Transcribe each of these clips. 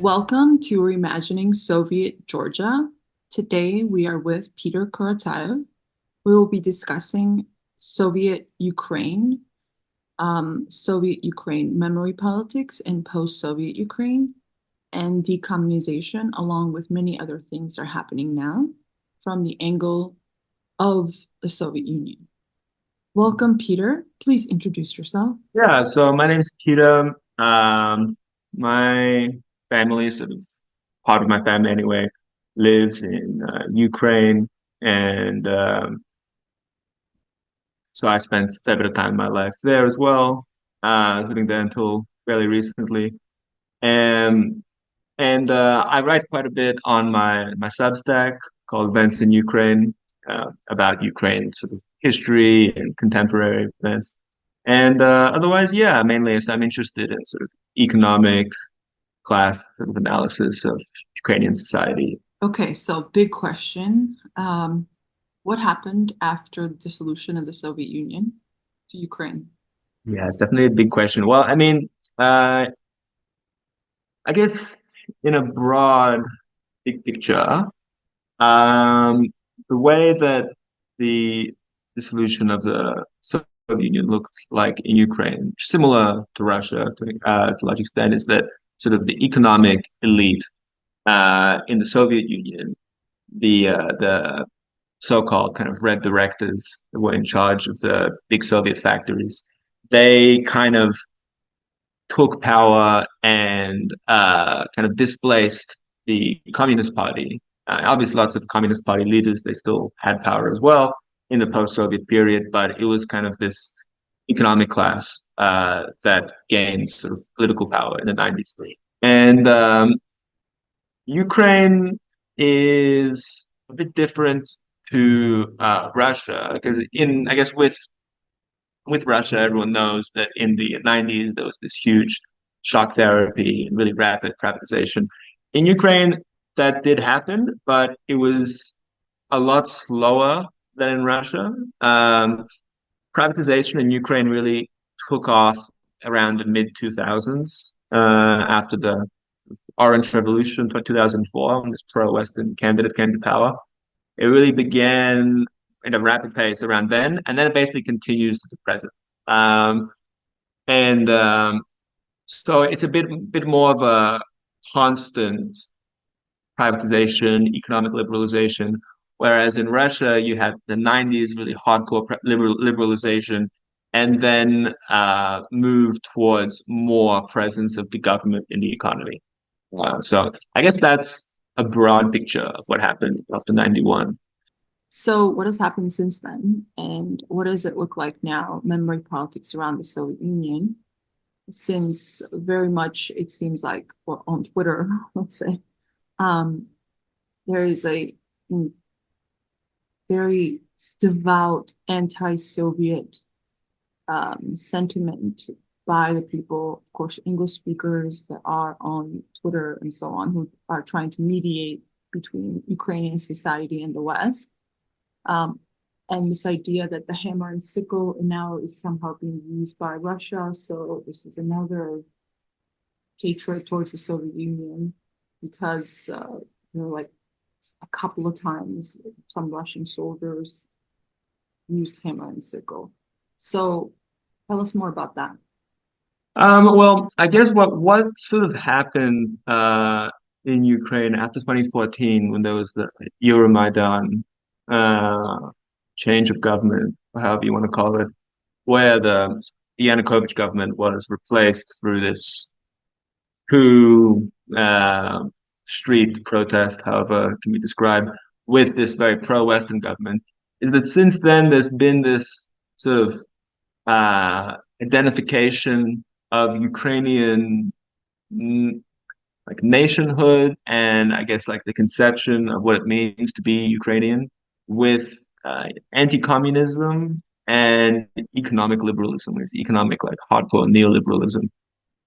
Welcome to Reimagining Soviet Georgia. Today we are with Peter Korotaev. We will be discussing Soviet Ukraine memory politics in post-Soviet Ukraine, and decommunization, along with many other things that are happening now from the angle of the Soviet Union. Welcome, Peter. Please introduce yourself. Yeah, so my name is Peter. My family, sort of part of my family anyway, lives in Ukraine, and so I spent a fair bit of time in my life there as well, living there until fairly recently. And I write quite a bit on my Substack called Events in Ukraine, about Ukraine sort of history and contemporary events. And otherwise, yeah, mainly as I'm interested in sort of economic class sort of analysis of Ukrainian society. Okay, so big question. What happened after the dissolution of the Soviet Union to Ukraine? Yeah, it's definitely a big question. Well, I mean, I guess in a broad, big picture, um, the way that the dissolution of the Soviet Union looked like in Ukraine, similar to Russia to a large extent, is that sort of the economic elite in the Soviet Union, the so-called kind of red directors that were in charge of the big Soviet factories, they kind of took power and kind of displaced the Communist Party. Obviously, lots of Communist Party leaders, they still had power as well in the post-Soviet period, but it was kind of this economic class that gained sort of political power in the 90s. And Ukraine is a bit different to Russia because I guess with Russia, everyone knows that in the 90s there was this huge shock therapy and really rapid privatization. In Ukraine, that did happen, but it was a lot slower than in Russia. Privatization in Ukraine really took off around the mid 2000s after the Orange Revolution, 2004, when this pro-Western candidate came to power. It really began at a rapid pace around then, and then it basically continues to the present. Um, and So it's a bit more of a constant privatization, economic liberalization, whereas in Russia you had the 90s really hardcore liberalization, and then moved towards more presence of the government in the economy. So I guess that's a broad picture of what happened after 91. So, what has happened since then, and what does it look like now, memory politics around the Soviet Union? Since very much it seems like, well, on Twitter, let's say, um, there is a very devout anti-Soviet sentiment by the people, of course, English speakers that are on Twitter and so on, who are trying to mediate between Ukrainian society and the West. Um, and this idea that the hammer and sickle now is somehow being used by Russia. So this is another hatred towards the Soviet Union because, like a couple of times some Russian soldiers used hammer and sickle. So tell us more about that. Well, I guess what sort of happened in Ukraine after 2014 when there was the Euromaidan uh, change of government, or however you want to call it, where the Yanukovych government was replaced through this coup, street protest, however it can be described, with this very pro-Western government, is that since then there's been this sort of identification of Ukrainian like nationhood and I guess like the conception of what it means to be Ukrainian with anti-communism and economic liberalism, it's economic like hardcore neoliberalism.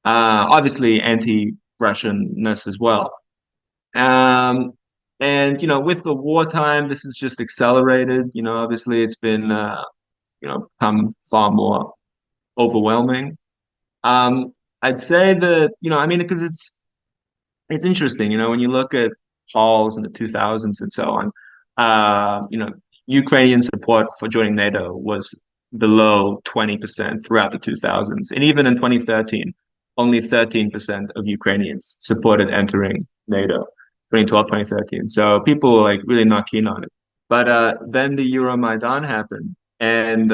Obviously anti-Russianness as well. Um, and with the wartime, this is just accelerated. Obviously it's been become far more overwhelming. I'd say that, I mean, because it's interesting, when you look at polls in the 2000s and so on, Ukrainian support for joining NATO was below 20% throughout the 2000s. And even in 2013, only 13% of Ukrainians supported entering NATO, 2012, 2013. So people were like really not keen on it. But then the Euromaidan happened, and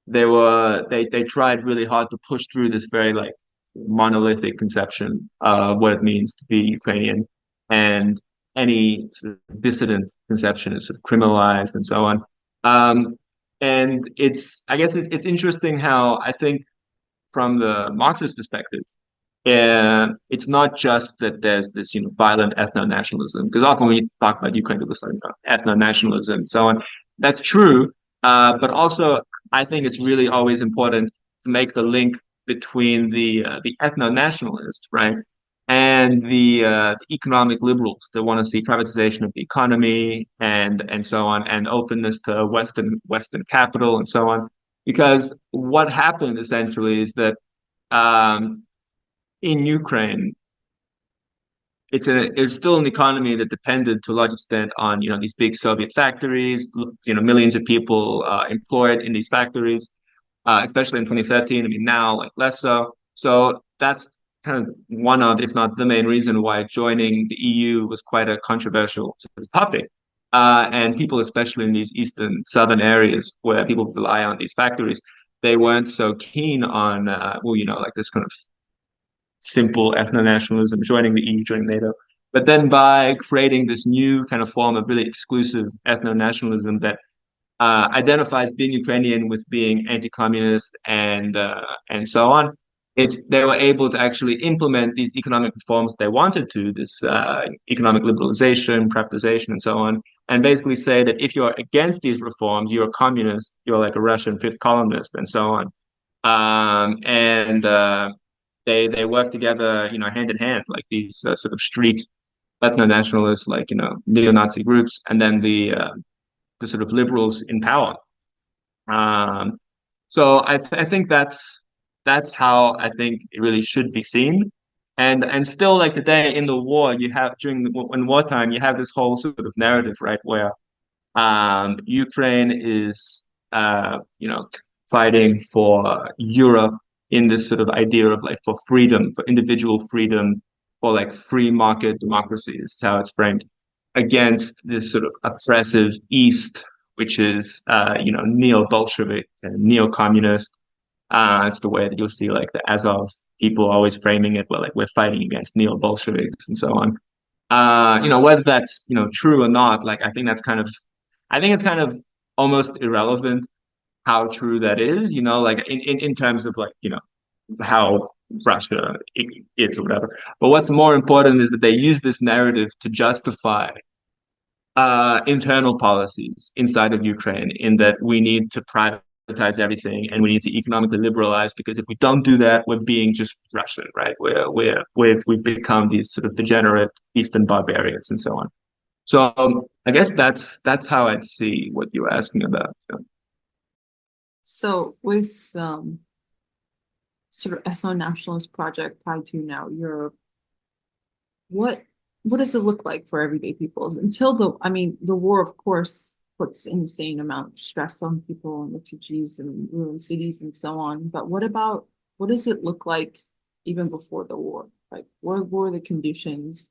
they tried really hard to push through this very like monolithic conception of what it means to be Ukrainian, and any sort of dissident conception is sort of criminalized and so on. Um, and I guess it's interesting how I think from the Marxist perspective, it's not just that there's this, violent ethno-nationalism, because often when you talk about Ukraine, people say, ethno-nationalism and so on. That's true, but also I think it's really always important to make the link between the ethno-nationalists, right, and the economic liberals that want to see privatization of the economy and so on, and openness to Western capital and so on. Because what happened essentially is that um, in Ukraine, it's still an economy that depended to a large extent on these big Soviet factories, millions of people employed in these factories, especially in 2013. I mean, now like less so. So that's kind of one of, if not the main reason why joining the EU was quite a controversial sort of topic. And people, especially in these eastern, southern areas where people rely on these factories, they weren't so keen on, like this kind of simple ethno-nationalism, joining the EU, joining NATO. But then by creating this new kind of form of really exclusive ethno-nationalism that identifies being Ukrainian with being anti-communist and so on, they were able to actually implement these economic reforms they wanted to, this economic liberalization, privatization, and so on, and basically say that if you're against these reforms, you're a communist, you're like a Russian fifth columnist, and so on. And they work together, hand in hand, like these sort of street ethno-nationalists, like neo-Nazi groups, and then the sort of liberals in power. Um, so I think that's how I think it really should be seen. And still, like today in the war, you have in wartime, you have this whole sort of narrative, right, where Ukraine is, fighting for Europe in this sort of idea of like for freedom, for individual freedom, for like free market democracy is how it's framed, against this sort of oppressive East, which is, neo-Bolshevik and neo-communist. It's the way that you'll see like the Azov people always framing it, well, like we're fighting against neo-Bolsheviks and so on. Whether that's, true or not, like I think it's kind of almost irrelevant how true that is, like in terms of like, how Russia is or whatever. But what's more important is that they use this narrative to justify internal policies inside of Ukraine, in that we need to privatize everything and we need to economically liberalize, because if we don't do that, we're being just Russian, right? We've become these sort of degenerate Eastern barbarians and so on. So I guess that's how I'd see what you're asking about. So with sort of ethno-nationalist project tied to now Europe, what what does it look like for everyday people until I mean, the war, of course, puts insane amount of stress on people and refugees and ruined cities and so on. But what does it look like even before the war? Like, what were the conditions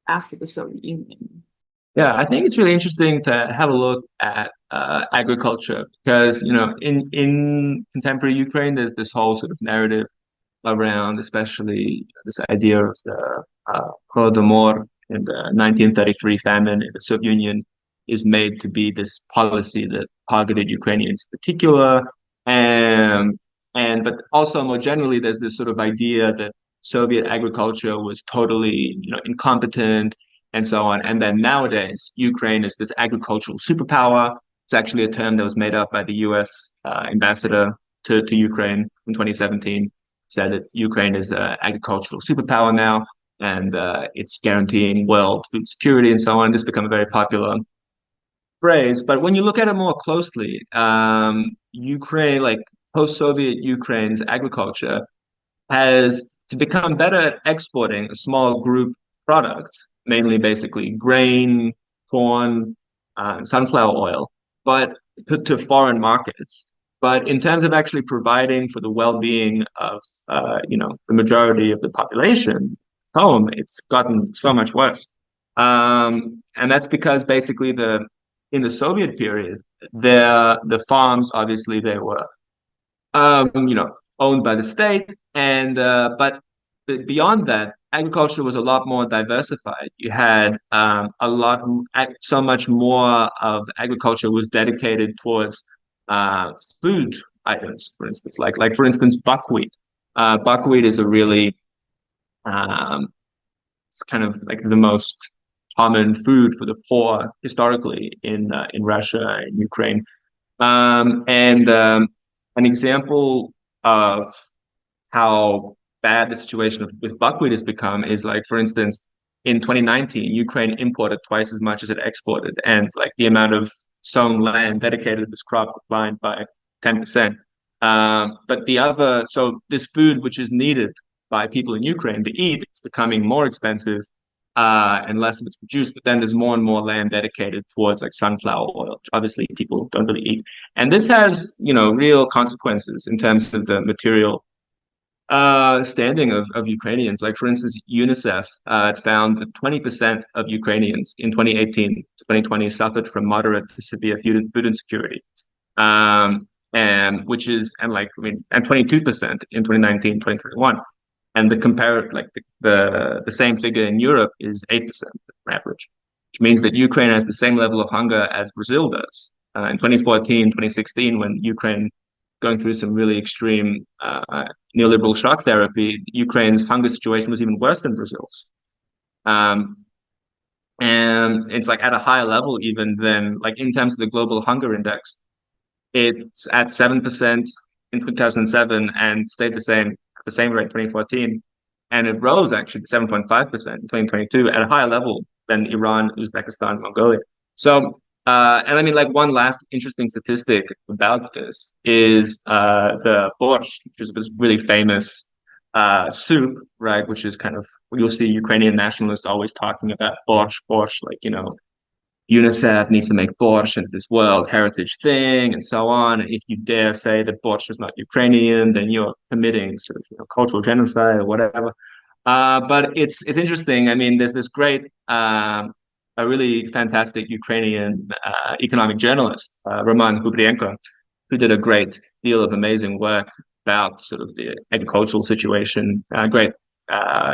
after the Soviet Union? Yeah, I think it's really interesting to have a look at agriculture, because in contemporary Ukraine, there's this whole sort of narrative around, especially this idea of the Holodomor in the 1933 famine in the Soviet Union is made to be this policy that targeted Ukrainians in particular, and but also more generally, there's this sort of idea that Soviet agriculture was totally incompetent and so on. And then nowadays, Ukraine is this agricultural superpower. It's actually a term that was made up by the U.S. Ambassador to Ukraine in 2017, said that Ukraine is an agricultural superpower now, and it's guaranteeing world food security and so on. This become a very popular phrase. But when you look at it more closely, Ukraine, like post-Soviet Ukraine's agriculture, has to become better at exporting a small group of products, mainly basically grain, corn, sunflower oil, but to foreign markets. But in terms of actually providing for the well-being of, the majority of the population home, it's gotten so much worse. And that's because basically in the Soviet period, the farms obviously they were owned by the state. And but beyond that, agriculture was a lot more diversified. You had so much more of agriculture was dedicated towards food items, for instance, like for instance, buckwheat. Buckwheat is a really it's kind of like the most common food for the poor historically in Russia and Ukraine. And An example of how bad the situation with buckwheat has become is like, for instance, in 2019, Ukraine imported twice as much as it exported, and like the amount of sown land dedicated to this crop declined by 10%. But so this food which is needed by people in Ukraine to eat, it's becoming more expensive and less of it's produced. But then there's more and more land dedicated towards like sunflower oil, which obviously people don't really eat. And this has, real consequences in terms of the material standing of Ukrainians. Like, for instance, UNICEF found that 20% of Ukrainians in 2018 to 2020 suffered from moderate to severe food insecurity. And which is, and like, I mean, and 22% in 2019, 2021. And the compare like the same figure in Europe is 8% average, which means that Ukraine has the same level of hunger as Brazil does. In 2014, 2016, when Ukraine going through some really extreme neoliberal shock therapy, Ukraine's hunger situation was even worse than Brazil's. And it's like at a higher level even than like in terms of the global hunger index, it's at 7% in 2007 and stayed at the same rate in 2014. And it rose actually to 7.5% in 2022 at a higher level than Iran, Uzbekistan, Mongolia. So, and I mean, like one last interesting statistic about this is the borscht, which is this really famous soup, right? Which is kind of, you'll see Ukrainian nationalists always talking about borscht, like, UNICEF needs to make borscht into this World Heritage thing and so on. And if you dare say that borscht is not Ukrainian, then you're committing sort of cultural genocide or whatever. But it's interesting. I mean, there's this great, a really fantastic Ukrainian economic journalist, Roman Kubrienko, who did a great deal of amazing work about sort of the agricultural situation,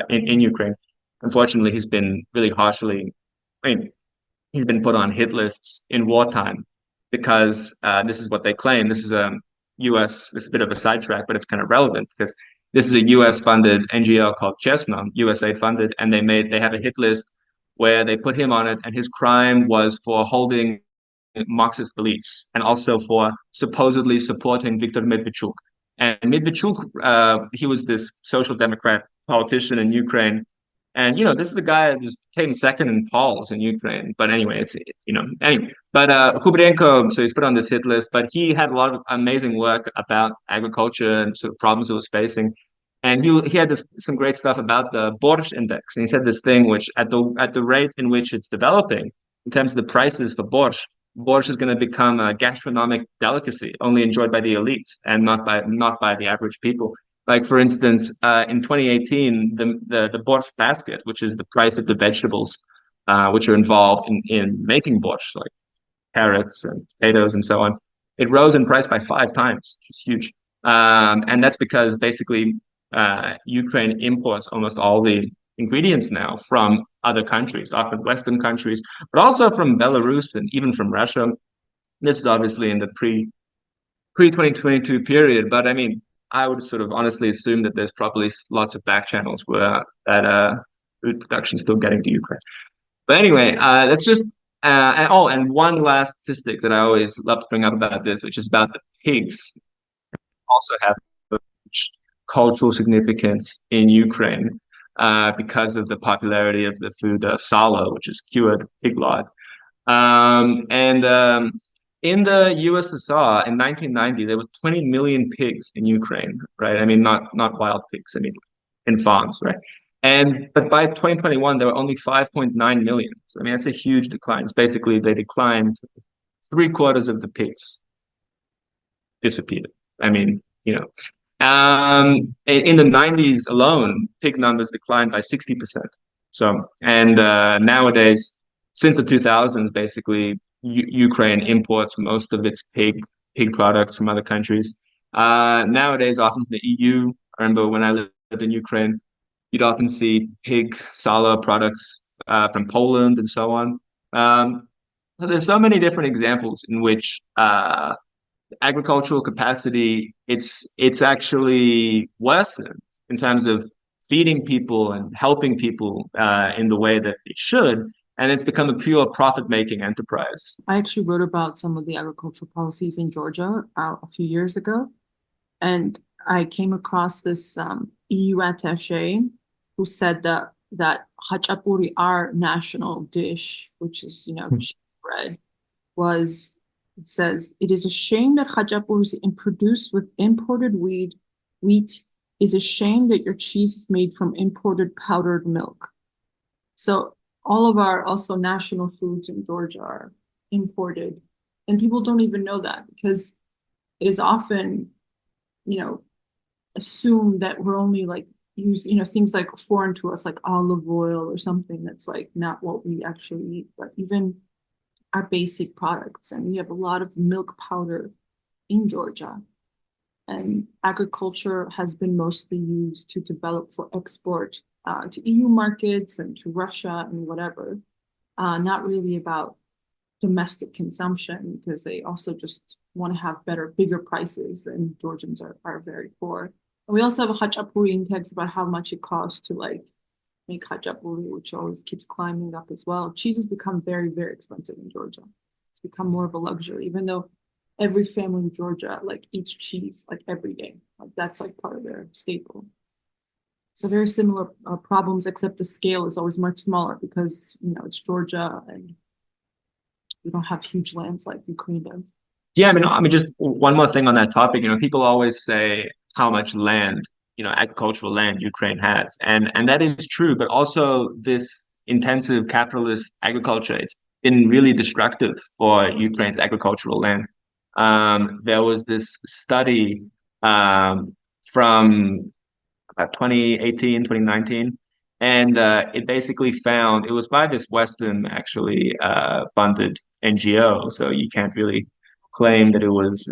in Ukraine. Unfortunately, he's been really harshly, I mean, he's been put on hit lists in wartime because this is what they claim. This is this is a bit of a sidetrack, but it's kind of relevant because this is a US funded NGO called Chesno, USA funded, and they have a hit list where they put him on it, and his crime was for holding Marxist beliefs and also for supposedly supporting Viktor Medvedchuk. And Medvedchuk, he was this social democrat politician in Ukraine. And this is the guy that just came second in polls in Ukraine. But anyway, anyway. But Kubrienko, so he's put on this hit list, but he had a lot of amazing work about agriculture and sort of problems it was facing. And he had some great stuff about the Borscht index. And he said this thing which at the rate in which it's developing, in terms of the prices for borscht is going to become a gastronomic delicacy only enjoyed by the elites and not by the average people. Like, for instance, in 2018, the borscht basket, which is the price of the vegetables which are involved in making borscht, like carrots and potatoes and so on, it rose in price by 5 times, which is huge. And that's because basically Ukraine imports almost all the ingredients now from other countries, often Western countries, but also from Belarus and even from Russia. This is obviously in the pre 2022 period, but I mean, I would sort of honestly assume that there's probably lots of back channels where that food production is still getting to Ukraine. But anyway, that's just and one last statistic that I always love to bring up about this, which is about the pigs also have cultural significance in Ukraine because of the popularity of the food salo, which is cured pig lard. And In the USSR in 1990, there were 20 million pigs in Ukraine, right? I mean, not wild pigs. I mean, in farms, right? But by 2021, there were only 5.9 million. So, I mean, that's a huge decline. It's basically they declined three-quarters of the pigs disappeared. I mean, in the 90s alone, pig numbers declined by 60%. So, and nowadays, since the 2000s, basically, Ukraine imports most of its pig products from other countries. Nowadays, often from the EU. I remember when I lived in Ukraine, you'd often see pig sala products from Poland and so on. So there's so many different examples in which agricultural capacity, it's actually worsened in terms of feeding people and helping people in the way that it should, and it's become a pure profit-making enterprise. I actually wrote about some of the agricultural policies in Georgia a few years ago, and I came across this EU attaché who said that hachapuri, our national dish, which is cheese bread, was it says it is a shame that hachapuri is produced with imported wheat. Is a shame that your cheese is made from imported powdered milk. So all of our also national foods in Georgia are imported, and people don't even know that because it is often, you know, assumed that we're only like use, things like foreign to us, like olive oil or something that's like not what we actually eat, but even our basic products. And we have a lot of milk powder in Georgia. And agriculture has been mostly used to develop for export to EU markets and to Russia and whatever. Not really about domestic consumption because they also just want to have bigger prices, and Georgians are very poor. And we also have a hachapuri index about how much it costs to like make hachapuri, which always keeps climbing up as well. Cheese has become very, very expensive in Georgia. It's become more of a luxury, even though every family in Georgia like eats cheese like every day. Like that's like part of their staple. So very similar problems, except the scale is always much smaller because it's Georgia and we don't have huge lands like Ukraine does. Yeah, I mean, just one more thing on that topic. People always say how much land, agricultural land Ukraine has, and that is true. But also, this intensive capitalist agriculture, it's been really destructive for Ukraine's agricultural land. There was this study from 2018, 2019. And it basically found it was by this Western actually funded NGO. So you can't really claim that it was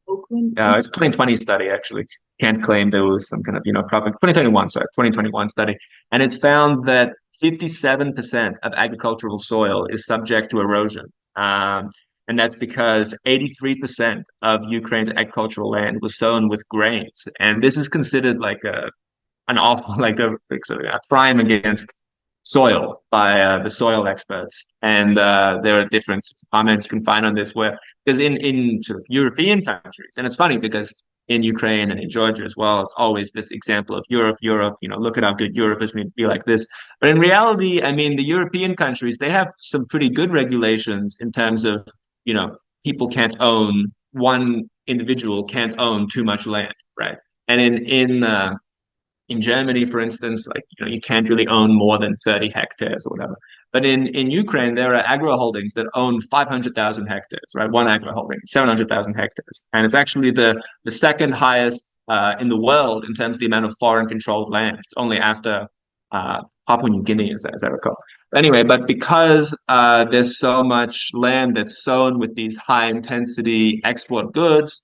Oakland. it's a 2020 study actually. Can't claim there was some kind of profit 2021, sorry, 2021 study. And it found that 57% of agricultural soil is subject to erosion. And that's because 83% of Ukraine's agricultural land was sown with grains. And this is considered like an awful, a crime against soil by the soil experts. And there are different comments you can find on this where, because in sort of European countries, and it's funny because in Ukraine and in Georgia as well, it's always this example of Europe, look at how good Europe is, be like this. But in reality, I mean, the European countries, they have some pretty good regulations in terms of, people can't own, one individual can't own too much land, right? And in Germany, for instance, like you can't really own more than 30 hectares or whatever. But in Ukraine, there are agro holdings that own 500,000 hectares, right? One agro holding, 700,000 hectares, and it's actually the second highest in the world in terms of the amount of foreign controlled land. It's only after Papua New Guinea, as I recall. Anyway, but because there's so much land that's sown with these high intensity export goods,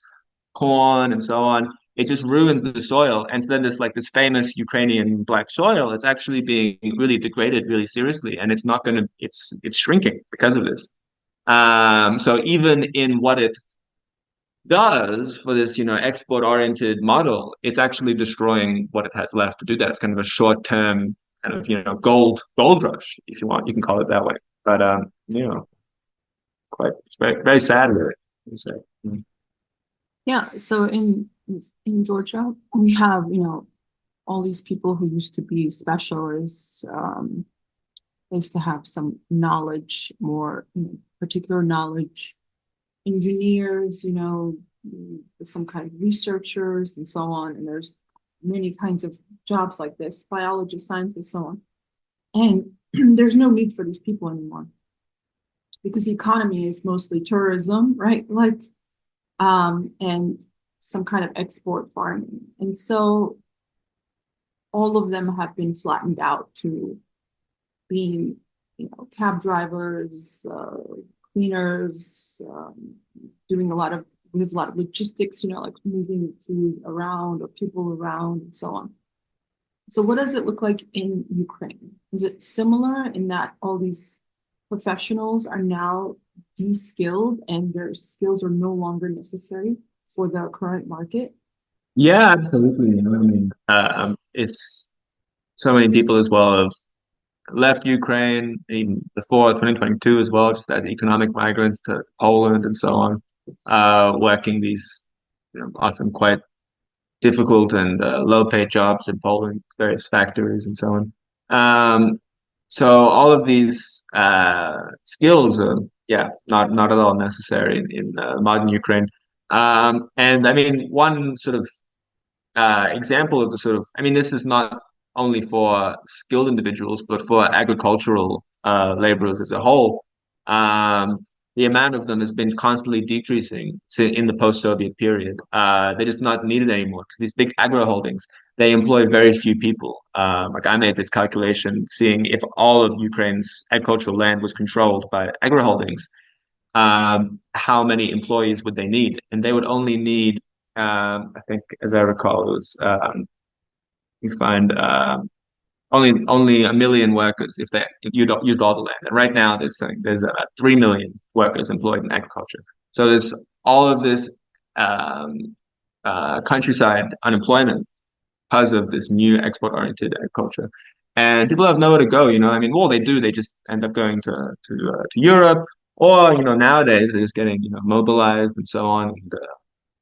corn and so on, it just ruins the soil. And so then there's like this famous Ukrainian black soil, it's actually being really degraded really seriously. And it's not going to, it's shrinking because of this. So even in what it does for this, export oriented model, it's actually destroying what it has left to do that. It's kind of a short term kind of, gold rush, if you want, you can call it that way. But, it's very, very sad, really. Mm. Yeah, so in Georgia, we have, all these people who used to be specialists. They used to have some knowledge, more particular knowledge, engineers, some kind of researchers and so on. And there's many kinds of jobs like this, biology, scientists, so on. And there's no need for these people anymore because the economy is mostly tourism, right? And some kind of export farming. And so all of them have been flattened out to being, cab drivers, cleaners, doing a lot of with a lot of logistics, like moving food around or people around and so on. So what does it look like in Ukraine? Is it similar in that all these professionals are now de-skilled and their skills are no longer necessary for the current market? Yeah, absolutely. I mean, it's so many people as well have left Ukraine even before 2022 as well, just as economic migrants to Poland and so on, working these often quite difficult and low-paid jobs in Poland, various factories and so on. So all of these skills are, yeah, not at all necessary in modern Ukraine. And I mean, one sort of example of the sort of, I mean, this is not only for skilled individuals, but for agricultural laborers as a whole. Um, the amount of them has been constantly decreasing in the post-Soviet period. They're just not needed anymore because these big agro holdings, they employ very few people. Like I made this calculation, seeing if all of Ukraine's agricultural land was controlled by agro holdings, how many employees would they need? And they would only need, I think, as I recall, it was you find only 1 million workers if you don't use all the land. And right now there's 3 million workers employed in agriculture. So there's all of this um, countryside unemployment because of this new export-oriented agriculture. And people have nowhere to go, I mean, well, they do. They just end up going to Europe, or nowadays they're just getting mobilized and so on and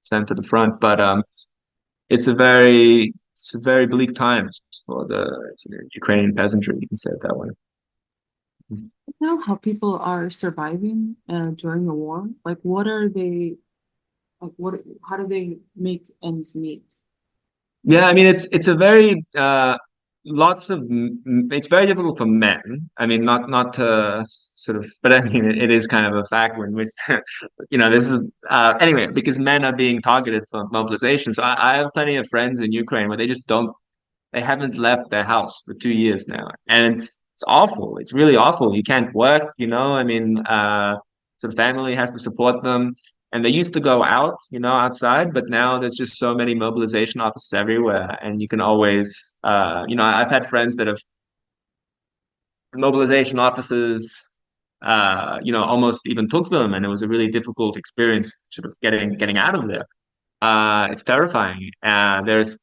sent to the front. But it's a very bleak times for the Ukrainian peasantry. You can say it that way. You know how people are surviving during the war? Like, what are they, like, how do they make ends meet? Yeah, I mean it's a very lots of it's very difficult for men. I mean not to sort of, but I mean it is kind of a fact when we this is anyway because men are being targeted for mobilization. So I have plenty of friends in Ukraine where they haven't left their house for 2 years now, and it's awful. It's really awful. You can't work, I mean, so the family has to support them, and they used to go out, outside, but now there's just so many mobilization offices everywhere, and you can always, I've had friends that have mobilization offices, almost even took them, and it was a really difficult experience, sort of getting out of there. It's terrifying. There's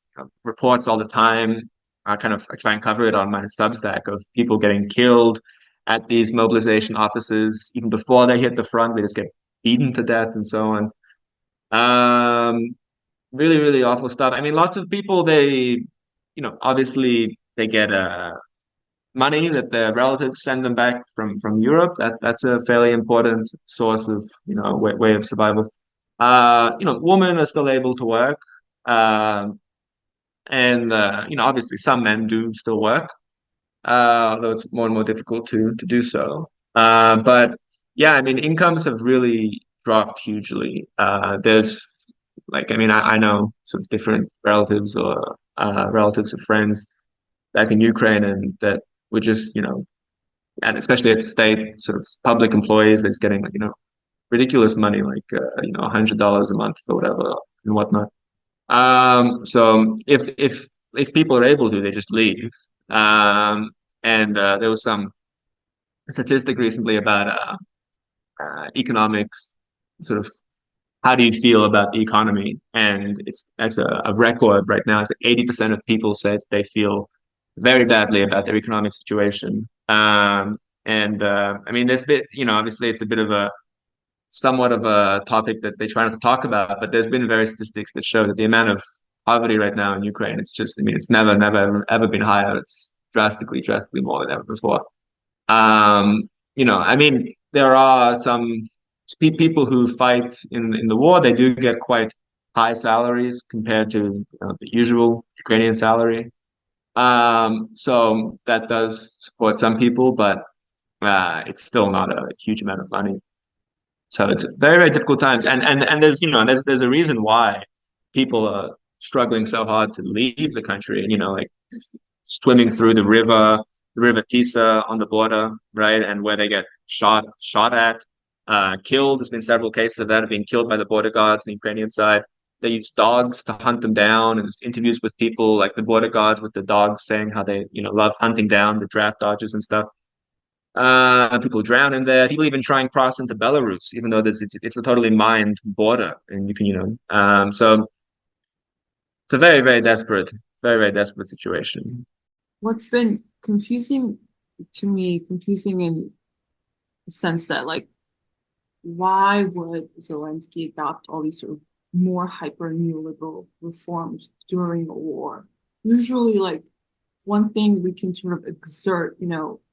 reports all the time. I try and cover it on my Substack of people getting killed at these mobilization offices. Even before they hit the front, they just get beaten to death and so on. Really, really awful stuff. I mean, lots of people, obviously they get money that their relatives send them back from Europe. That's a fairly important source of, way of survival. Women are still able to work. And obviously some men do still work, although it's more and more difficult to do so. But yeah, I mean, incomes have really dropped hugely. There's like, I mean, I know some different relatives or relatives of friends back in Ukraine, and that were just, and especially at state sort of public employees, that's getting ridiculous money, like $100 a month or whatever and whatnot. So if people are able to, they just leave. And there was some statistic recently about economic sort of how do you feel about the economy? And it's a record right now. It's like 80% of people said they feel very badly about their economic situation. And I mean, there's bit, obviously it's a bit of a somewhat of a topic that they try not to talk about, but there's been various statistics that show that the amount of poverty right now in Ukraine, it's just, I mean, it's never, ever been higher. It's drastically more than ever before. I mean, there are some people who fight in the war. They do get quite high salaries compared to the usual Ukrainian salary. So that does support some people, but it's still not a huge amount of money. So it's very, very difficult times. And there's there's a reason why people are struggling so hard to leave the country, like swimming through the river Tisa on the border, right? And where they get shot at, killed. There's been several cases of that being killed by the border guards on the Ukrainian side. They use dogs to hunt them down, and there's interviews with people like the border guards with the dogs saying how they, love hunting down the draft dodgers and stuff. People drown in there. People even try and cross into Belarus, even though it's a totally mined border, and you can, so it's a very, very, very desperate situation. What's been confusing to me, confusing in the sense that, like, why would Zelensky adopt all these sort of more hyper neoliberal reforms during a war? Usually, like, one thing we can sort of exert,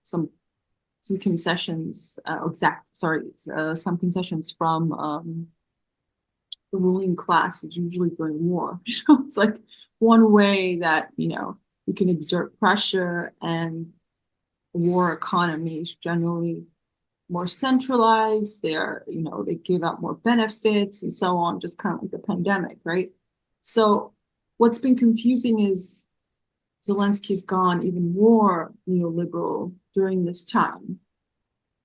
some concessions, some concessions from the ruling class is usually during war. It's like one way that, we can exert pressure, and the war economy is generally more centralized. They give out more benefits and so on, just kind of like the pandemic, right? So what's been confusing is Zelensky's gone even more neoliberal during this time.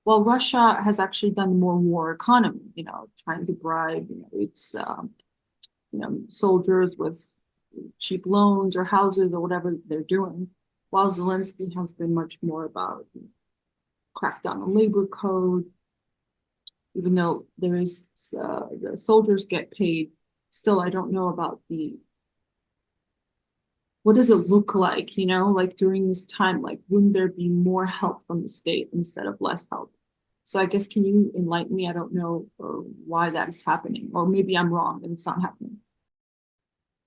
Well, Russia has actually done more war economy, trying to bribe, its soldiers with cheap loans or houses or whatever they're doing, while Zelensky has been much more about crack down on labor code, even though there is the soldiers get paid. Still, I don't know about what does it look like, like during this time, like wouldn't there be more help from the state instead of less help? So I guess, can you enlighten me? I don't know why that is happening, or maybe I'm wrong and it's not happening.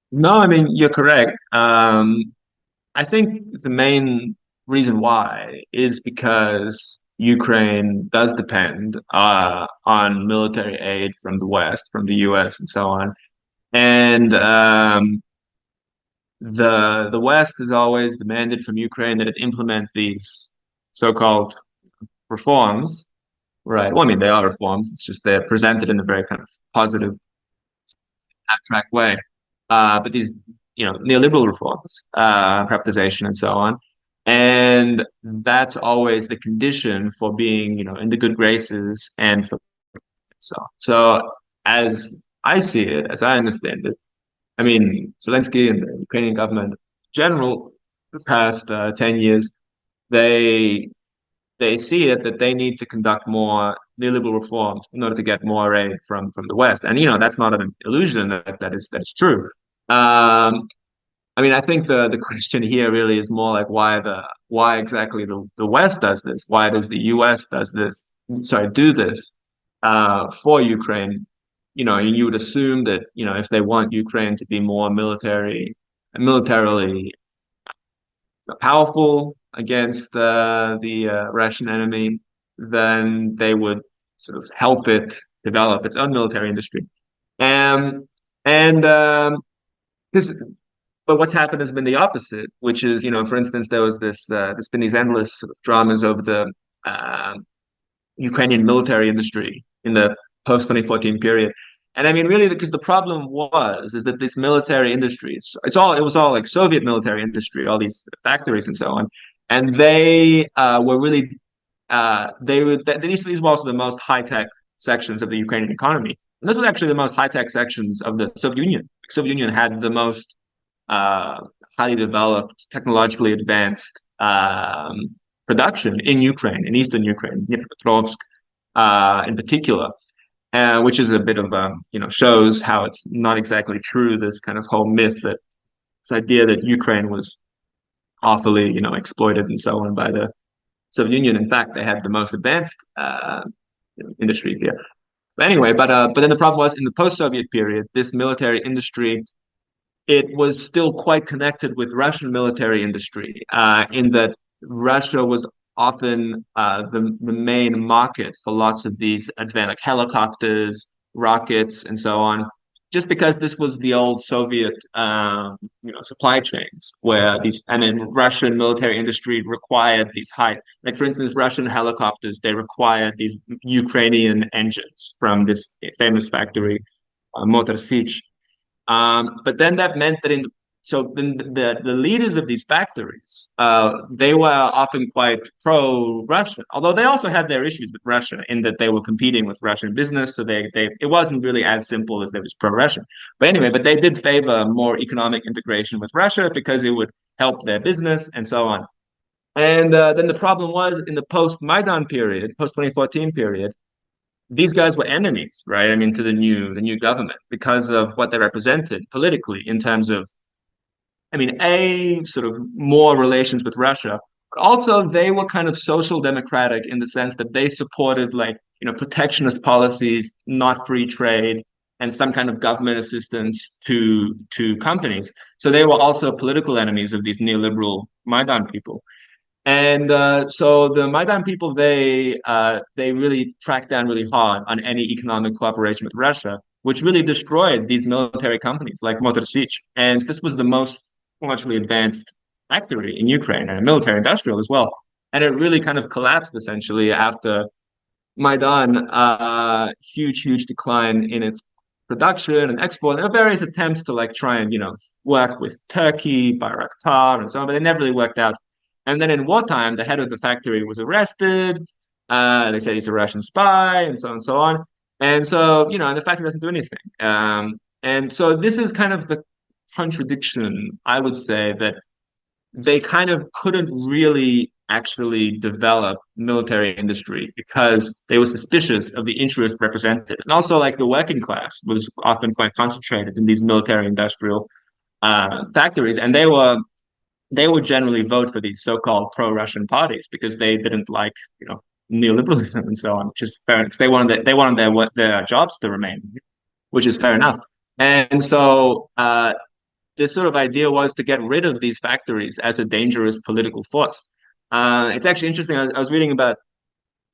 No, I mean, you're correct. I think the main reason why is because Ukraine does depend on military aid from the West, from the US, and so on. And the West has always demanded from Ukraine that it implement these so-called reforms, right? Well, I mean, they are reforms. It's just they're presented in a very kind of positive, abstract way. But these, neoliberal reforms, privatization, and so on. And that's always the condition for being, in the good graces and for so. So as I see it, as I understand it, I mean, Zelensky and the Ukrainian government in general, the past 10 years, they they see it that they need to conduct more neoliberal reforms in order to get more aid from the West. And that's not an illusion, that is true. I mean, I think the question here really is more like why exactly the West does this? Why does the US do this for Ukraine? And you would assume that, if they want Ukraine to be more militarily powerful against the Russian enemy, then they would sort of help it develop its own military industry. And this, but what's happened has been the opposite, which is, for instance, there's been these endless sort of dramas over the uh, Ukrainian military industry in the post 2014 period. And I mean, really, because the problem is that this military industry, it was all like Soviet military industry, all these factories and so on, and they were really these were also the most high tech sections of the Ukrainian economy, and this was actually the most high tech sections of the Soviet Union. The Soviet Union had the most uh, highly developed, technologically advanced production in Ukraine, in eastern Ukraine, Dnipropetrovsk in particular, which is a bit of shows how it's not exactly true. This kind of whole myth that this idea that Ukraine was awfully exploited and so on by the Soviet Union. In fact, they had the most advanced industry here. But anyway, but then the problem was in the post-Soviet period, this military industry it was still quite connected with Russian military industry, in that Russia was often the main market for lots of these advanced like helicopters, rockets, and so on. just because this was the old Soviet, supply chains where these, and then Russian military industry required these high, like for instance, Russian helicopters, they required these Ukrainian engines from this famous factory, Motor Sich. But then that meant that so then the leaders of these factories, they were often quite pro-Russian, although they also had their issues with Russia in that they were competing with Russian business, so they it wasn't really as simple as they was pro-Russian. But anyway, but they did favor more economic integration with Russia because it would help their business and so on. And then the problem was in the post-Maidan period, post-2014 period, these guys were enemies, right? I mean, to the new government because of what they represented politically in terms of, I mean, a sort of more relations with Russia, but also they were kind of social democratic in the sense that they supported like, protectionist policies, not free trade, and some kind of government assistance to companies. So they were also political enemies of these neoliberal Maidan people. And so the Maidan people, they really tracked down really hard on any economic cooperation with Russia, which really destroyed these military companies like Motor Sich. And this was the most technologically advanced factory in Ukraine and military industrial as well. And it really kind of collapsed essentially after Maidan, huge, huge decline in its production and export. There were various attempts to like try and, work with Turkey, Bayraktar, and so on, but it never really worked out. And then in wartime, the head of the factory was arrested. They said he's a Russian spy, and so on and so on. And so, and the factory doesn't do anything. And so this is kind of the contradiction, I would say, that they kind of couldn't really actually develop military industry because they were suspicious of the interest represented. And also, like the working class was often quite concentrated in these military industrial factories, and they would generally vote for these so-called pro-Russian parties because they didn't like, neoliberalism and so on, which is fair because they wanted their jobs to remain, which is fair enough. And so this sort of idea was to get rid of these factories as a dangerous political force. It's actually interesting. I was reading about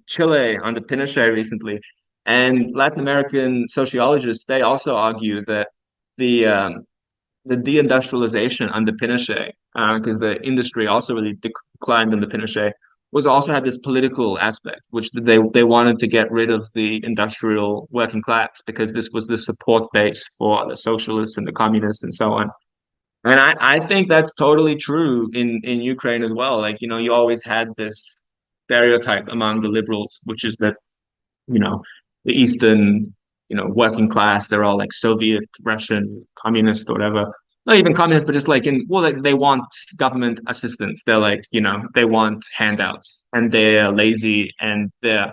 Chile under Pinochet recently, and Latin American sociologists they also argue that the um, the deindustrialization under Pinochet, because the industry also really declined under Pinochet, was also had this political aspect, which they wanted to get rid of the industrial working class because this was the support base for the socialists and the communists and so on. And I think that's totally true in Ukraine as well. Like, you always had this stereotype among the liberals, which is that, you know, the Eastern, working class, they're all like Soviet, Russian, communist, or whatever. Not even communist, but just like like they want government assistance. They're like, they want handouts and they're lazy and their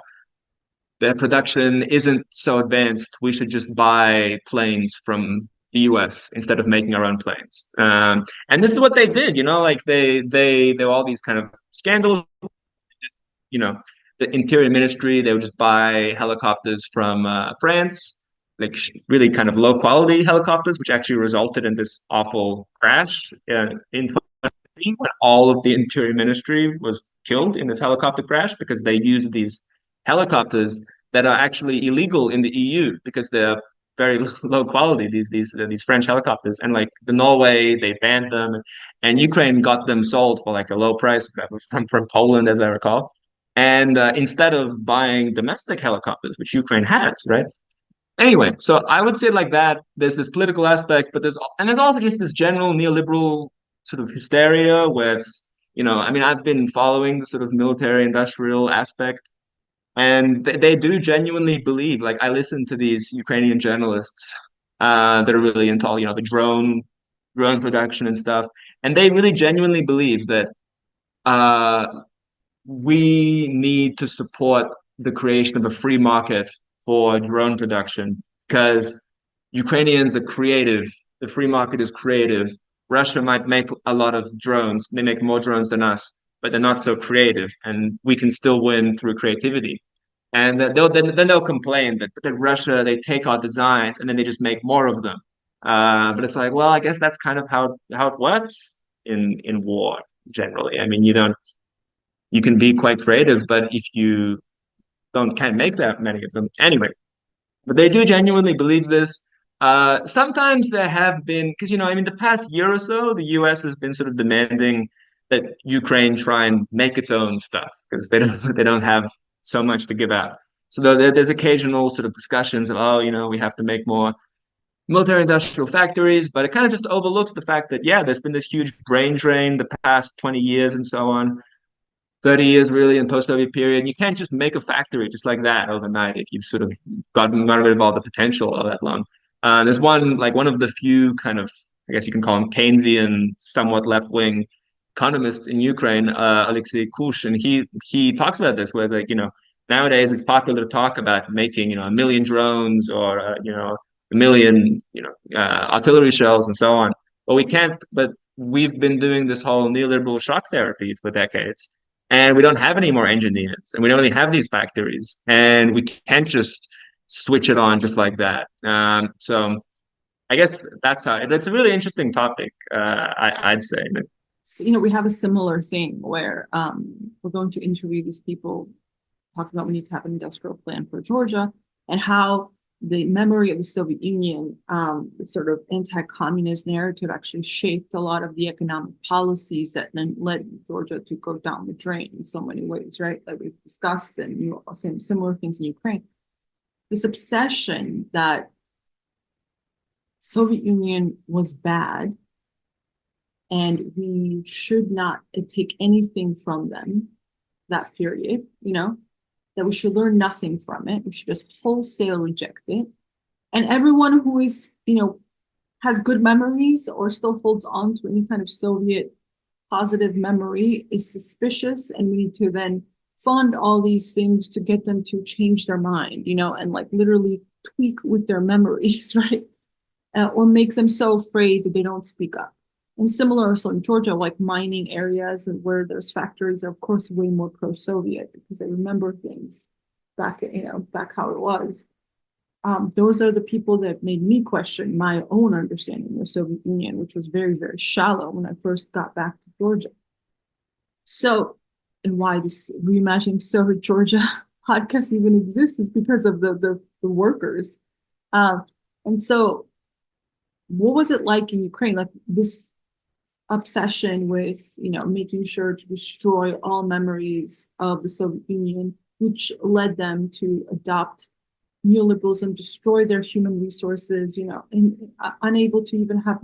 production isn't so advanced. We should just buy planes from the US instead of making our own planes. And this is what they did, like they were all these kind of scandals, you know, the Interior Ministry, they would just buy helicopters from France, like really kind of low quality helicopters, which actually resulted in this awful crash in 2015 when all of the Interior Ministry was killed in this helicopter crash because they used these helicopters that are actually illegal in the EU because they're very low quality. These French helicopters, and like the Norway, they banned them, and Ukraine got them sold for like a low price from Poland, as I recall. And instead of buying domestic helicopters, which Ukraine has, right? Anyway, so I would say like that. There's this political aspect, but there's also just this general neoliberal sort of hysteria where it's, I mean, I've been following the sort of military industrial aspect, and they do genuinely believe. Like I listen to these Ukrainian journalists that are really into all, the drone production and stuff, and they really genuinely believe that uh we need to support the creation of a free market for drone production because Ukrainians are creative. The free market is creative. Russia might make a lot of drones. They make more drones than us, but they're not so creative, and we can still win through creativity. And then they'll complain that Russia they take our designs and then they just make more of them. But it's like, well, I guess that's kind of how it works in war generally. I mean, you can be quite creative, but if you can't make that many of them anyway. But they do genuinely believe this. Sometimes there have been, because I mean, the past year or so, the US has been sort of demanding that Ukraine try and make its own stuff because they don't they don't have so much to give out. So there's occasional sort of discussions of, oh, we have to make more military industrial factories, but it kind of just overlooks the fact that, yeah, there's been this huge brain drain the past 20 years and so on. 30 years really in post-Soviet period. You can't just make a factory just like that overnight if you've sort of gotten rid of all the potential all that long. There's one of the few kind of, I guess you can call him Keynesian, somewhat left-wing economists in Ukraine, Alexei Kush, and he talks about this where like, nowadays it's popular to talk about making, a million drones or a million, artillery shells and so on. But we can't, but we've been doing this whole neoliberal shock therapy for decades and we don't have any more engineers and we don't really have these factories and we can't just switch it on just like that. So I guess that's how it's a really interesting topic. I'd say. We have a similar thing where we're going to interview these people talking about we need to have an industrial plan for Georgia and how the memory of the Soviet Union, the sort of anti-communist narrative actually shaped a lot of the economic policies that then led Georgia to go down the drain in so many ways, right? Like we've discussed and similar things in Ukraine. This obsession that Soviet Union was bad and we should not take anything from them, that period, that we should learn nothing from it. We should just wholesale reject it. And everyone who is, has good memories or still holds on to any kind of Soviet positive memory is suspicious. And we need to then fund all these things to get them to change their mind, and like literally tweak with their memories, right? Or make them so afraid that they don't speak up. And similar also in Georgia, like mining areas and where there's factories are of course way more pro-Soviet because they remember things back how it was. Those are the people that made me question my own understanding of the Soviet Union, which was very, very shallow when I first got back to Georgia. So, and why this Reimagining Soviet Georgia podcast even exists is because of the workers. And so what was it like in Ukraine? Like this obsession with, making sure to destroy all memories of the Soviet Union, which led them to adopt neoliberalism, destroy their human resources, and unable to even have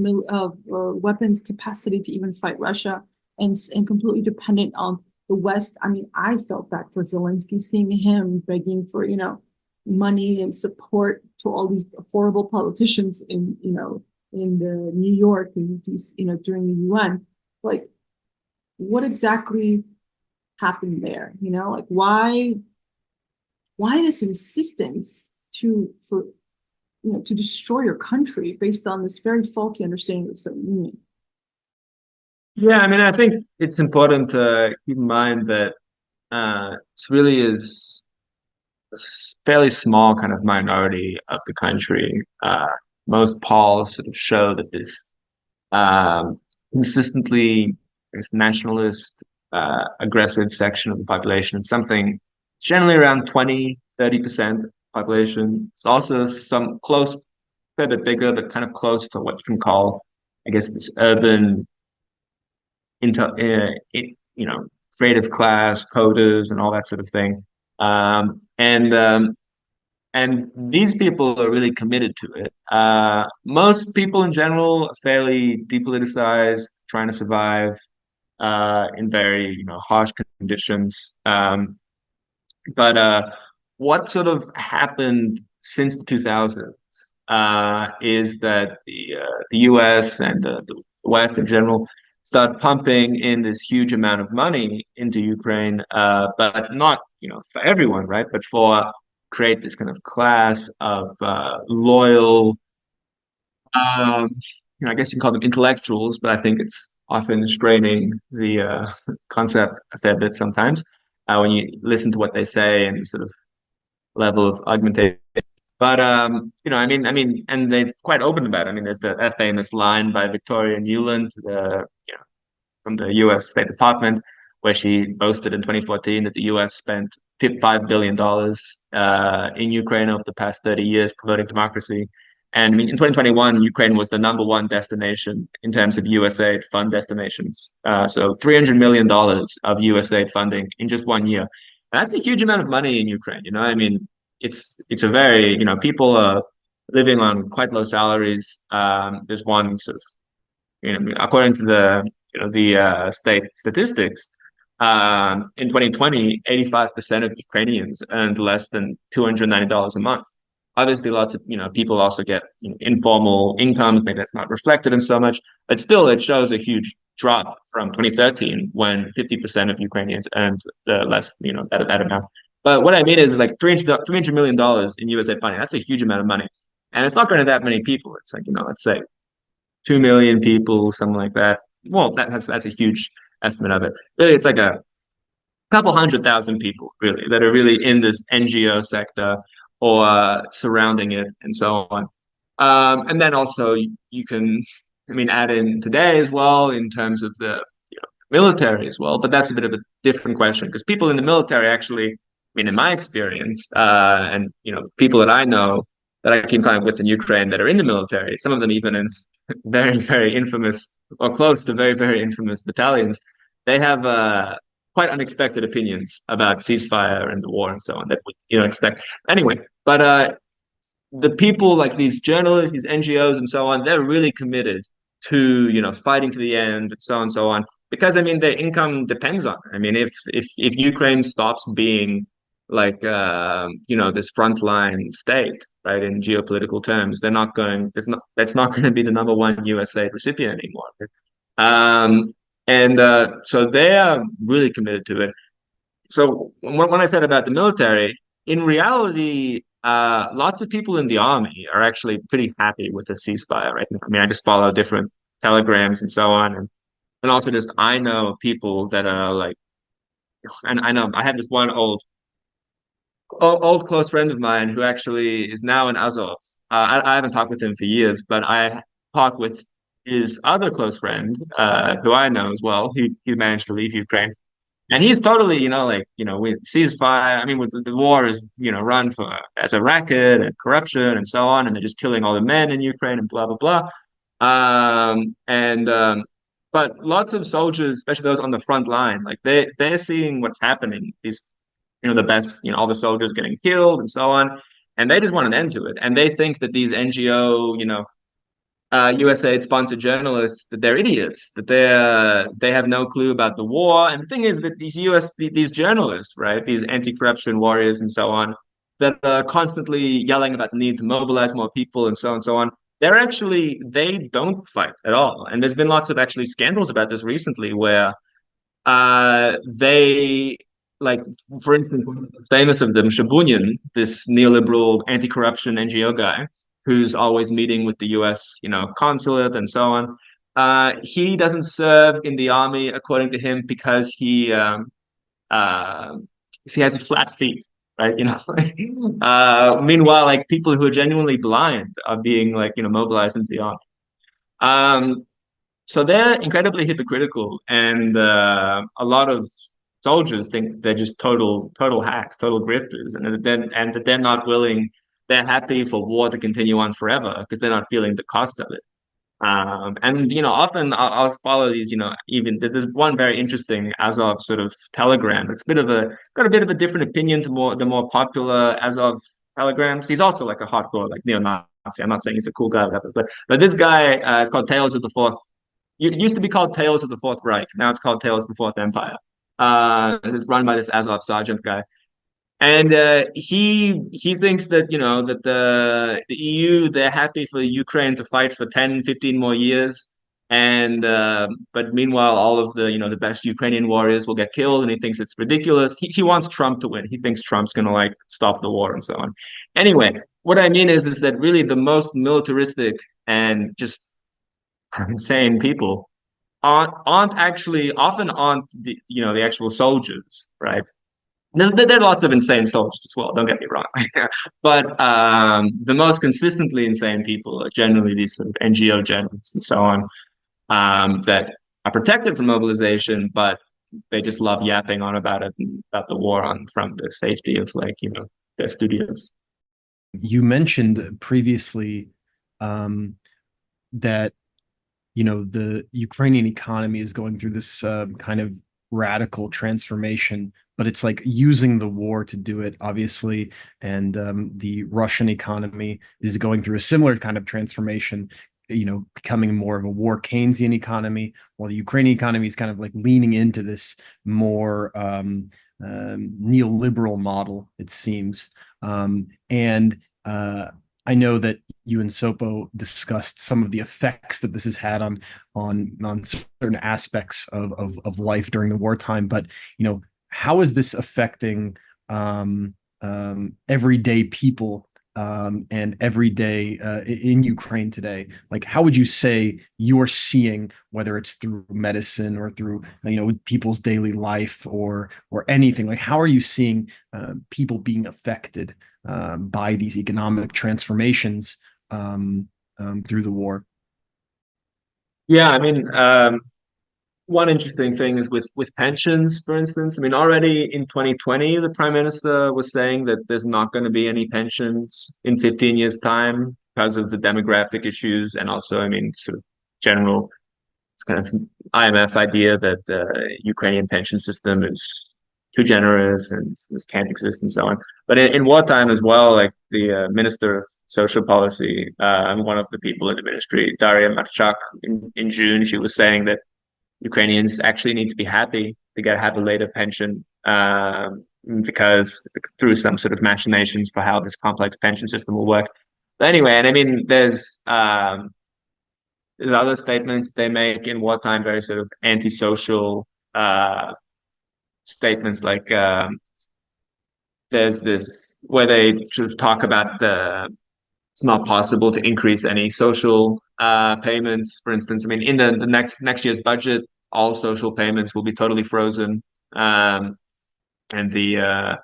weapons capacity to even fight Russia, and completely dependent on the West. I mean, I felt that for Zelensky, seeing him begging for, money and support to all these horrible politicians in the New York and during the UN, like what exactly happened there? Like why this insistence to destroy your country based on this very faulty understanding of the Soviet Union? Yeah, I mean, I think it's important to keep in mind that it really is a fairly small kind of minority of the country. Most polls sort of show that this consistently, I guess, nationalist, aggressive section of the population. It's something generally around 20-30% population. It's also some close, a fair bit bigger, but kind of close to what you can call, I guess, this urban, creative class, coders, and all that sort of thing. And these people are really committed to it. Most people in general are fairly depoliticized, trying to survive in very, harsh conditions. But what sort of happened since the 2000s is that the US and the West in general start pumping in this huge amount of money into Ukraine, but not, for everyone, right? But for create this kind of class of loyal, um, I guess you can call them intellectuals, but I think it's often straining the concept a fair bit sometimes when you listen to what they say and sort of level of argumentation. But and they're quite open about it. I mean, there's that famous line by Victoria Nuland, from the U.S. State Department, where she boasted in 2014 that the U.S. spent $5 billion in Ukraine over the past 30 years promoting democracy. And I mean, in 2021, Ukraine was the number one destination in terms of USAID fund destinations. So $300 million of USAID funding in just 1 year. That's a huge amount of money in Ukraine. You know, I mean, it's a very, people are living on quite low salaries. There's one sort of, according to the state statistics, in 2020, 85% of Ukrainians earned less than $290 a month. Obviously, lots of people also get informal incomes. Maybe that's not reflected in so much, but still, it shows a huge drop from 2013 when 50% of Ukrainians earned less, that amount. But what I mean is like $300 million in USA funding. That's a huge amount of money, and it's not going to that many people. It's like let's say 2 million people, something like that. Well, that's a huge estimate of it. Really, it's like a couple 100,000 people really that are really in this NGO sector or surrounding it and so on. And then also you can, I mean, add in today as well in terms of the military as well, but that's a bit of a different question because people in the military actually, I mean, in my experience, and people that I know that I keep contact with in Ukraine that are in the military, some of them even in very, very infamous or close to very, very infamous battalions, they have quite unexpected opinions about ceasefire and the war and so on that we expect. Anyway, but the people like these journalists, these NGOs and so on, they're really committed to, fighting to the end and so on and so on. Because I mean their income depends on it. I mean if Ukraine stops being like this frontline state, right, in geopolitical terms, that's not going to be the number one USA recipient anymore. Um and so they are really committed to it. So when I said about the military, in reality, lots of people in the army are actually pretty happy with the ceasefire right now. I mean, I just follow different telegrams and so on, and also just I know people that are like, and I know I have this one old close friend of mine who actually is now in Azov. I haven't talked with him for years, but I talked with his other close friend, who I know as well. He managed to leave Ukraine. And he's totally, with ceasefire. I mean, with the war is, run for as a racket and corruption and so on, and they're just killing all the men in Ukraine and blah blah blah. But lots of soldiers, especially those on the front line, like they're seeing what's happening. These, the best, all the soldiers getting killed and so on, and they just want an end to it. And they think that these NGO, USAID sponsored journalists that they're idiots, that they have no clue about the war. And the thing is that these journalists, right, these anti-corruption warriors and so on, that are constantly yelling about the need to mobilize more people and so on, they don't fight at all. And there's been lots of actually scandals about this recently where they like, for instance, one of the most famous of them, Shabunin, this neoliberal anti-corruption NGO guy, who's always meeting with the US, consulate and so on. He doesn't serve in the army, according to him, because uh, he has flat feet, right? Meanwhile, like people who are genuinely blind are being like, mobilized into the army. Um, so they're incredibly hypocritical, and a lot of soldiers think they're just total hacks, total grifters, and that they're not willing. They're happy for war to continue on forever because they're not feeling the cost of it. And often I'll follow these. Even there's one very interesting Azov sort of telegram. It's got a bit of a different opinion to the more popular Azov telegrams. He's also like a hardcore like neo-Nazi. I'm not saying he's a cool guy, or whatever, but this guy is called Tales of the Fourth. It used to be called Tales of the Fourth Reich. Now it's called Tales of the Fourth Empire. It's run by this Azov sergeant guy, and he thinks that that the EU, they're happy for Ukraine to fight for 10, 15 more years, and but meanwhile all of the best Ukrainian warriors will get killed, and he thinks it's ridiculous. He wants Trump to win. He thinks Trump's gonna like stop the war and so on. Anyway, what I mean is that really the most militaristic and just insane people aren't actually often aren't the actual soldiers, right? There are lots of insane soldiers as well, don't get me wrong. But the most consistently insane people are generally these sort of NGO journalists and so on, that are protected from mobilization, but they just love yapping on about it and about the war on from the safety of like, their studios. You mentioned previously um, that the Ukrainian economy is going through this kind of radical transformation, but it's like using the war to do it, obviously. And the Russian economy is going through a similar kind of transformation, becoming more of a war Keynesian economy, while the Ukrainian economy is kind of like leaning into this more neoliberal model, it seems. And I know that you and Sopo discussed some of the effects that this has had on certain aspects of life during the wartime. But how is this affecting everyday people and everyday in Ukraine today? Like, how would you say you're seeing, whether it's through medicine or through people's daily life or anything? Like, how are you seeing people being affected by these economic transformations through the war? Yeah, I mean, one interesting thing is with pensions, for instance. I mean, already in 2020, the prime minister was saying that there's not going to be any pensions in 15 years' time because of the demographic issues, and also, I mean, sort of general, it's kind of IMF idea that the Ukrainian pension system is too generous and can't exist and so on. But in wartime as well, like the Minister of Social Policy, one of the people in the ministry, Daria Marchak, in June, she was saying that Ukrainians actually need to be happy to have a later pension because through some sort of machinations for how this complex pension system will work. But anyway, and I mean, there's other statements they make in wartime, very sort of antisocial statements like there's this where they sort of talk about it's not possible to increase any social payments. For instance, I mean, in the next year's budget, all social payments will be totally frozen, and the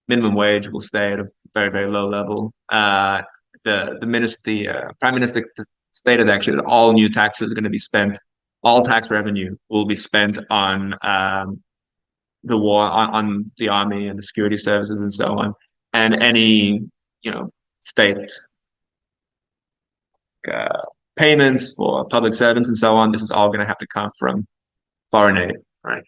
minimum wage will stay at a very, very low level. The prime minister stated actually that all new taxes are going to be spent, all tax revenue will be spent on the war, on the army and the security services and so on, and any state uh, payments for public servants and so on. This is all going to have to come from foreign aid, right?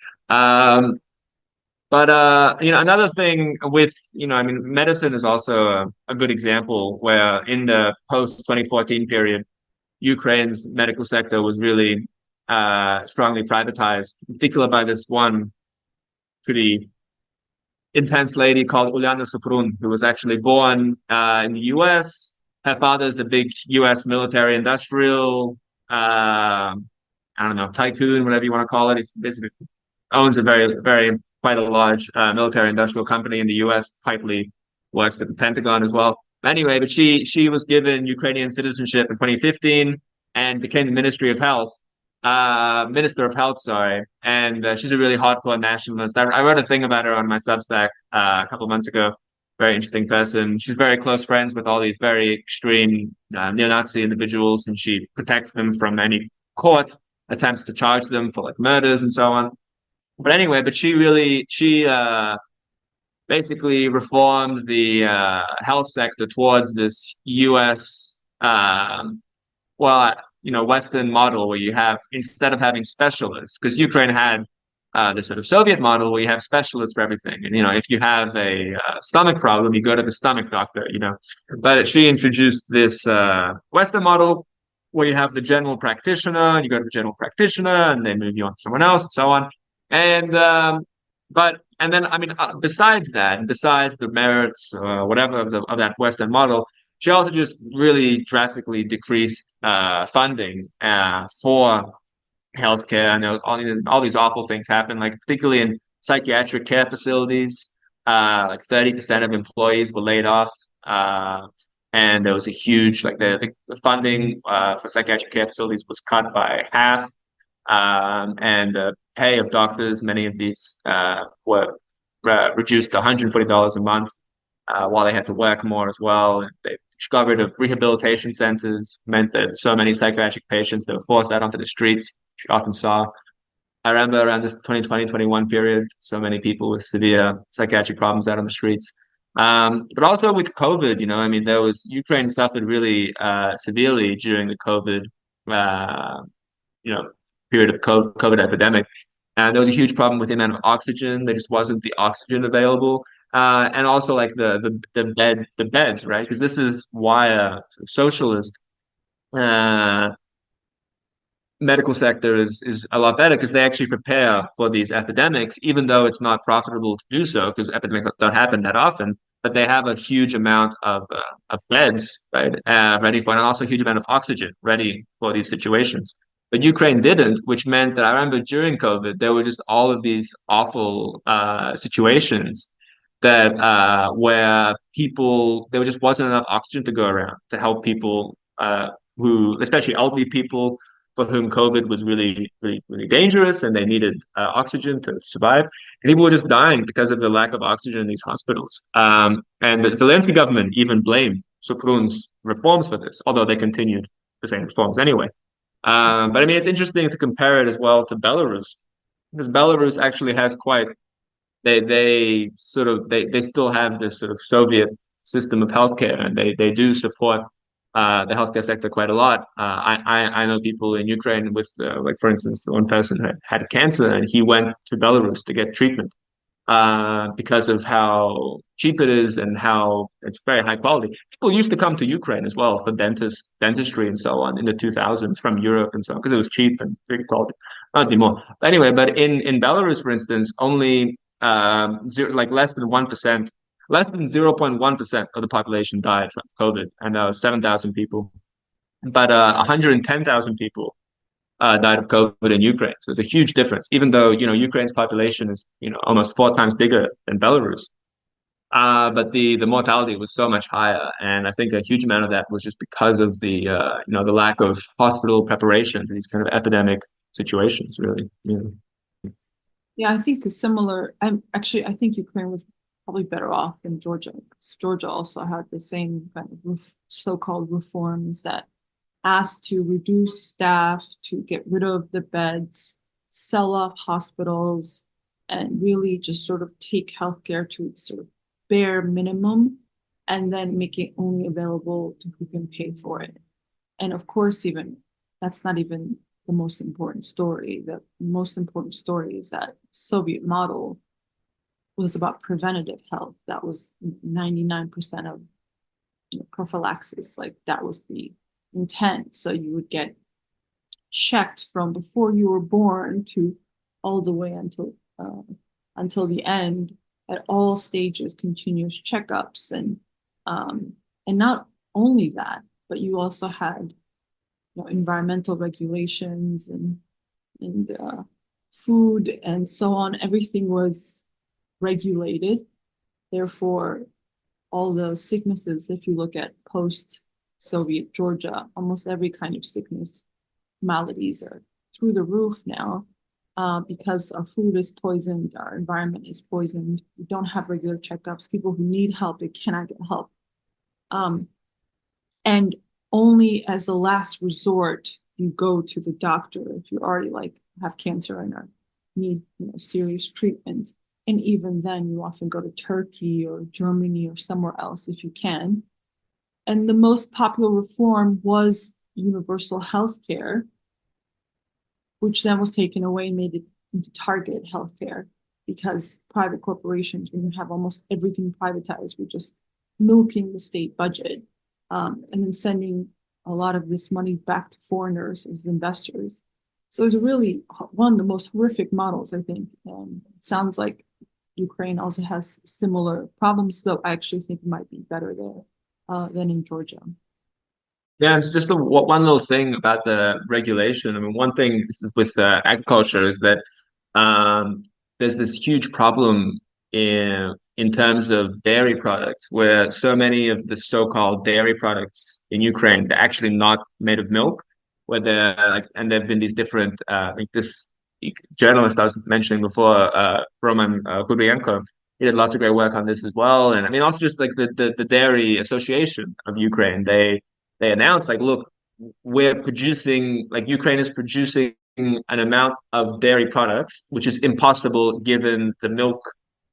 But another thing with I mean, medicine is also a good example where in the post 2014 period, Ukraine's medical sector was really strongly privatized, in particular by this one pretty intense lady called Ulyana Suprun, who was actually born in the U.S. Her father is a big U.S. military industrial, I don't know, tycoon, whatever you want to call it. He basically owns a very, very quite a large military industrial company in the U.S. Partly works with the Pentagon as well. Anyway, but she was given Ukrainian citizenship in 2015 and became the Minister of Health, sorry. And she's a really hardcore nationalist. I wrote a thing about her on my Substack a couple of months ago. Very interesting person. She's very close friends with all these very extreme neo-Nazi individuals, and she protects them from any court attempts to charge them for like murders and so on. But anyway, she basically reformed the health sector towards this U.S. Western model where you have, instead of having specialists, because Ukraine had the sort of Soviet model where you have specialists for everything. And, if you have a stomach problem, you go to the stomach doctor. But she introduced this Western model where you have the general practitioner, and you go to the general practitioner, and they move you on to someone else, and so on. And and then I mean, besides that, besides the merits, whatever of that Western model, she also just really drastically decreased funding for healthcare. And all these awful things happen, like particularly in psychiatric care facilities. Like 30% of employees were laid off. And there was a huge, like the funding for psychiatric care facilities was cut by half. And the pay of doctors, many of these were reduced to $140 a month, while they had to work more as well. And they got rid of rehabilitation centers, meant that so many psychiatric patients that were forced out onto the streets, you often saw. I remember around this 2020-21 period, so many people with severe psychiatric problems out on the streets. But also with COVID, I mean, there was Ukraine suffered really severely during the COVID, uh, you know, period of COVID epidemic, and there was a huge problem with the amount of oxygen. There just wasn't the oxygen available, and also like the beds, right? Because this is why a socialist uh, medical sector is a lot better because they actually prepare for these epidemics, even though it's not profitable to do so because epidemics don't happen that often. But they have a huge amount of beds, right, ready for, and also a huge amount of oxygen ready for these situations. But Ukraine didn't, which meant that I remember during COVID there were just all of these awful situations that where people there just wasn't enough oxygen to go around to help people who, especially elderly people for whom COVID was really, really, really dangerous and they needed oxygen to survive. And people were just dying because of the lack of oxygen in these hospitals. And the Zelensky government even blamed Suprun's reforms for this, although they continued the same reforms anyway. But I mean, it's interesting to compare it as well to Belarus, because Belarus actually has quite they still have this sort of Soviet system of healthcare, and they do support the healthcare sector quite a lot. I know people in Ukraine with like for instance, one person had cancer and he went to Belarus to get treatment because of how cheap it is and how it's very high quality. People used to come to Ukraine as well for dentistry and so on in the 2000s from Europe and so on because it was cheap and good quality. Not anymore. But anyway, but in Belarus, for instance, only like less than 1%, less than 0.1% of the population died from COVID, and that was 7,000 people. But 110,000 people died of COVID in Ukraine. So it's a huge difference, even though, Ukraine's population is, almost 4 times bigger than Belarus. But the mortality was so much higher, and I think a huge amount of that was just because of the lack of hospital preparation for these kind of epidemic situations, really. Yeah, I think a similar, I think Ukraine was probably better off than Georgia, because Georgia also had the same kind of so-called reforms that asked to reduce staff, to get rid of the beds, sell off hospitals, and really just sort of take healthcare to its sort of bare minimum, and then make it only available to who can pay for it. And of course, even that's not even the most important story. The most important story is that Soviet model was about preventative health. That was 99% of prophylaxis. Like that was the intent. So you would get checked from before you were born to all the way until the end at all stages, continuous checkups, and not only that, but you also had environmental regulations and food and so on. Everything was regulated. Therefore, all the sicknesses, if you look at post-Soviet Georgia, almost every kind of sickness, maladies are through the roof now because our food is poisoned, our environment is poisoned. We don't have regular checkups. People who need help, they cannot get help. And only as a last resort, you go to the doctor if you already have cancer and need serious treatment. And even then, you often go to Turkey or Germany or somewhere else if you can. And the most popular reform was universal health care, which then was taken away and made it into target healthcare, because private corporations, when you have almost everything privatized, were just milking the state budget and then sending a lot of this money back to foreigners as investors. So it's really one of the most horrific models, I think. It sounds like Ukraine also has similar problems, though I actually think it might be better there than in Georgia. Yeah, it's just one little thing about the regulation. I mean, one thing with agriculture is that there's this huge problem in terms of dairy products, where so many of the so-called dairy products in Ukraine, they're actually not made of milk, where they're like, and there've been these different, like this journalist I was mentioning before, Roman Huryenko, he did lots of great work on this as well. And I mean, also just like the Dairy Association of Ukraine, they announced like, look, we're producing, like Ukraine is producing an amount of dairy products which is impossible given the milk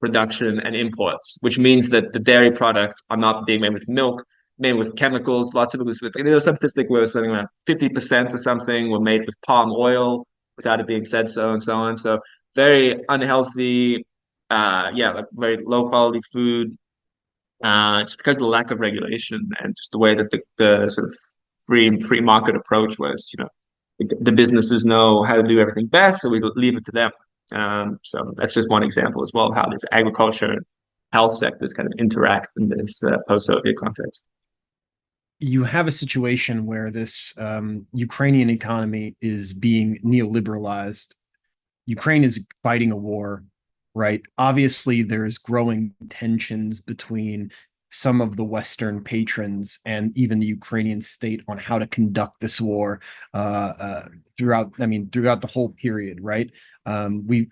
production and imports, which means that the dairy products are not being made with milk, made with chemicals. Lots of it was with, there was some statistic where it was something around 50% or something were made with palm oil without it being said so, and so on. So very unhealthy, yeah, like very low quality food, just because of the lack of regulation and just the way that the sort of free market approach was, the businesses know how to do everything best, so we leave it to them. So that's just one example as well of how this agriculture and health sectors kind of interact in this post-Soviet context. You have a situation where this Ukrainian economy is being neoliberalized. Ukraine is fighting a war, right? Obviously, there's growing tensions between some of the Western patrons and even the Ukrainian state on how to conduct this war throughout. I mean, throughout the whole period, right? We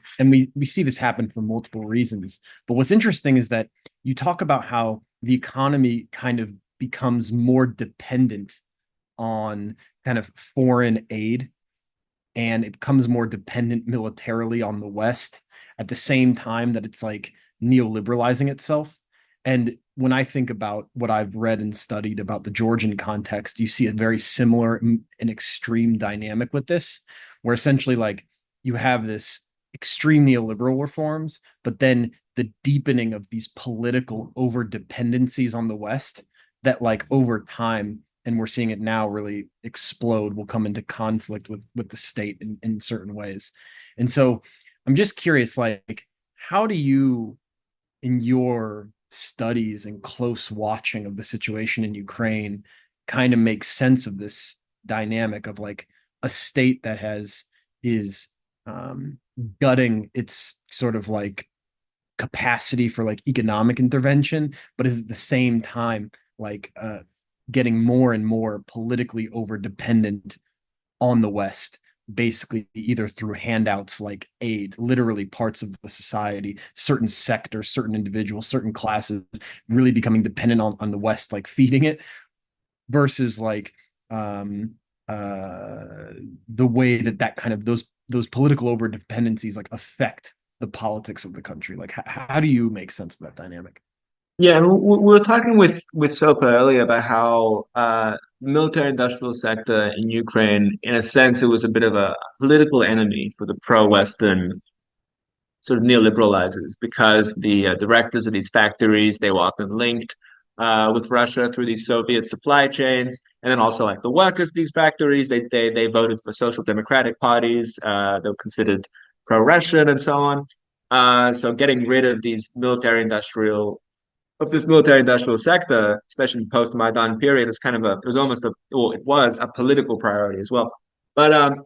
see this happen for multiple reasons. But what's interesting is that you talk about how the economy kind of becomes more dependent on kind of foreign aid, and it becomes more dependent militarily on the West at the same time that it's like neoliberalizing itself. And when I think about what I've read and studied about the Georgian context, you see a very similar and extreme dynamic with this, where essentially like you have this extreme neoliberal reforms, but then the deepening of these political over dependencies on the West that like over time, and we're seeing it now really explode, will come into conflict with the state in certain ways. And so I'm just curious, like, how do you, in your studies and close watching of the situation in Ukraine, kind of make sense of this dynamic of like a state that is gutting its sort of like capacity for like economic intervention, but is at the same time like getting more and more politically over dependent on the West, basically either through handouts like aid, literally parts of the society, certain sectors, certain individuals, certain classes really becoming dependent on the West, like feeding it, versus like the way that kind of those political over dependencies like affect the politics of the country. Like how do you make sense of that dynamic? Yeah, and we were talking with Sopa earlier about how military industrial sector in Ukraine, in a sense, it was a bit of a political enemy for the pro-Western sort of neoliberalizers because the directors of these factories, they were often linked with Russia through these Soviet supply chains, and then also like the workers of these factories, they voted for social democratic parties, they were considered pro-Russian and so on. So getting rid of these military industrial sector, especially post Maidan period, is kind of it was almost well, it was a political priority as well. But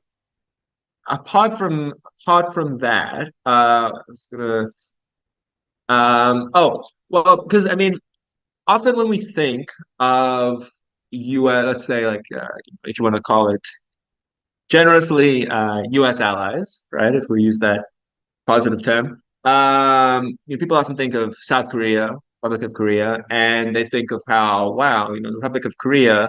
apart from that, I was gonna oh well, because I mean, often when we think of U.S., let's say like if you want to call it generously U.S. allies, right? If we use that positive term. People often think of South Korea, Republic of Korea, and they think of how, wow, the Republic of Korea,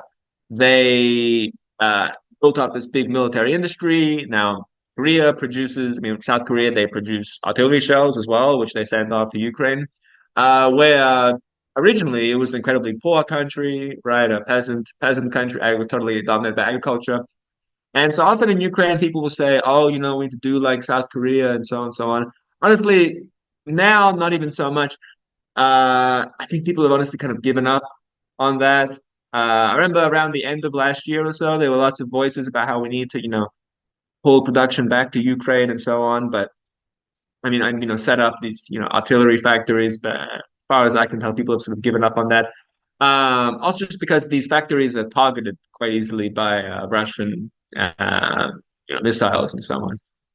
they built up this big military industry. Now, Korea produces, South Korea, they produce artillery shells as well, which they send off to Ukraine, where originally it was an incredibly poor country, right? A peasant country, totally dominated by agriculture. And so often in Ukraine, people will say, oh, we need to do like South Korea and so on and so on. Honestly, now, not even so much. I think people have honestly kind of given up on that. I remember around the end of last year or so, there were lots of voices about how we need to, pull production back to Ukraine and so on. But I mean, set up these, artillery factories. But as far as I can tell, people have sort of given up on that. Also, just because these factories are targeted quite easily by Russian, missiles and so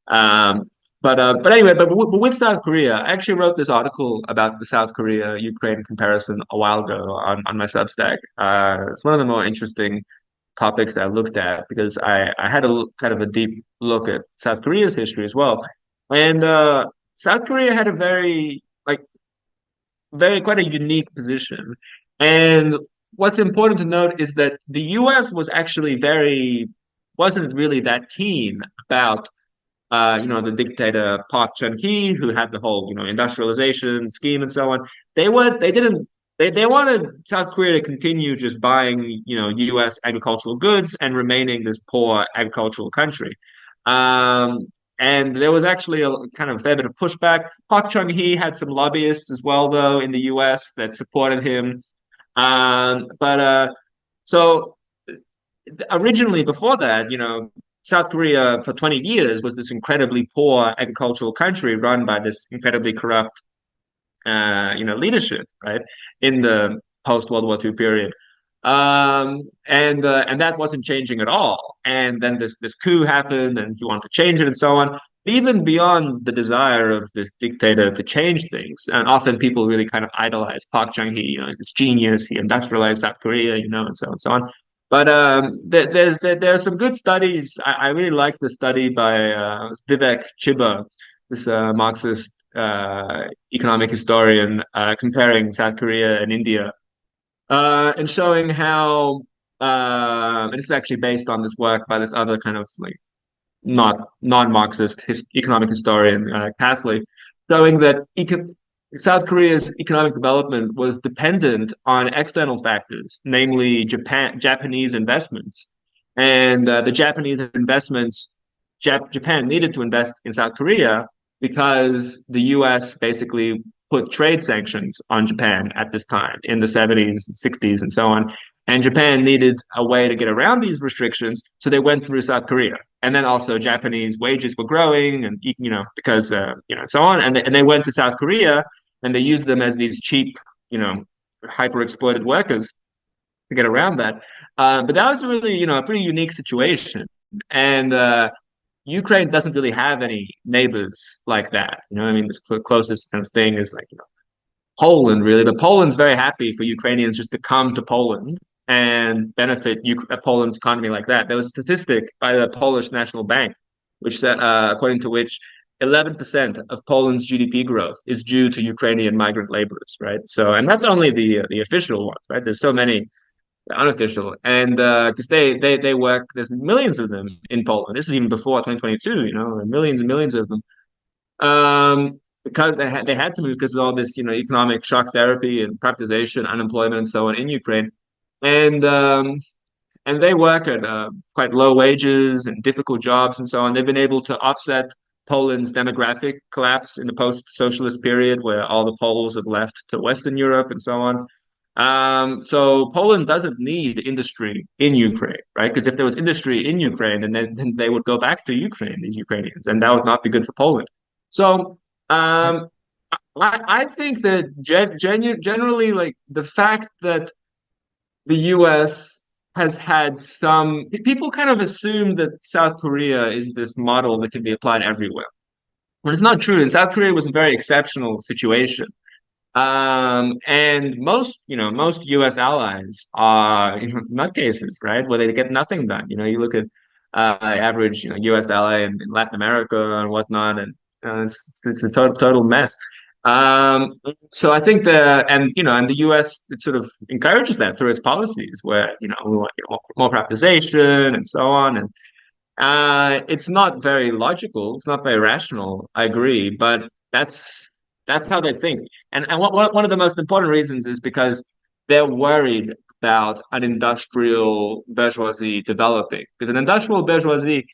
on. But anyway, but with South Korea, I actually wrote this article about the South Korea Ukraine comparison a while ago on my Substack. It's one of the more interesting topics that I looked at because I had a kind of a deep look at South Korea's history as well. And South Korea had a very quite a unique position. And what's important to note is that the US was actually wasn't really that keen about the dictator Park Chung-hee, who had the whole, industrialization scheme and so on. They wanted South Korea to continue just buying, US agricultural goods and remaining this poor agricultural country. Um, and there was actually a kind of fair bit of pushback. Park Chung-hee had some lobbyists as well, though, in the US that supported him. But so originally, before that, South Korea for 20 years was this incredibly poor agricultural country run by this incredibly corrupt, leadership, right, in the post World War II period. And that wasn't changing at all. And then this coup happened, and he wanted to change it, and so on. Even beyond the desire of this dictator to change things, and often people really kind of idolize Park Chung-hee, as this genius. He industrialized South Korea, and so on and so on. But there are some good studies. I really like the study by Vivek Chiba, this Marxist economic historian, comparing South Korea and India, and showing how, and it's actually based on this work by this other kind of like not non-Marxist economic historian, Casley, showing that South Korea's economic development was dependent on external factors, namely Japanese investments, and the Japanese investments, Japan needed to invest in South Korea because the U.S. basically put trade sanctions on Japan at this time in the 70s, 60s, and so on. And Japan needed a way to get around these restrictions, so they went through South Korea. And then also Japanese wages were growing, and because so on, and they went to South Korea, and they used them as these cheap, hyper exploited workers to get around that. But that was really, a pretty unique situation, and Ukraine doesn't really have any neighbors like that. I mean, the closest kind of thing is like Poland, really. But Poland's very happy for Ukrainians just to come to Poland and benefit Poland's economy like that. There was a statistic by the Polish National Bank, which said, according to which 11% of Poland's GDP growth is due to Ukrainian migrant laborers, right? So, and that's only the official ones, right? There's so many unofficial, and because they work, there's millions of them in Poland. This is even before 2022, millions and millions of them. Because they had to move because of all this, economic shock therapy and privatization, unemployment, and so on in Ukraine, and they work at quite low wages and difficult jobs and so on. They've been able to offset Poland's demographic collapse in the post-socialist period, where all the Poles have left to Western Europe and so on. So Poland doesn't need industry in Ukraine, right? Because if there was industry in Ukraine, then they would go back to Ukraine, these Ukrainians, and that would not be good for Poland. So I think that generally, like the fact that the U.S. has had some people kind of assume that South Korea is this model that can be applied everywhere. But it's not true. And South Korea was a very exceptional situation. And most U.S. allies are nutcases, right? Where they get nothing done. You look at average, U.S. ally in Latin America and whatnot, and it's a total mess. So I think and the U.S. it sort of encourages that through its policies, where we want more privatization and so on, and it's not very logical, it's not very rational. I agree, but that's how they think. And one of the most important reasons is because they're worried about an industrial bourgeoisie developing. Because an industrial bourgeoisie,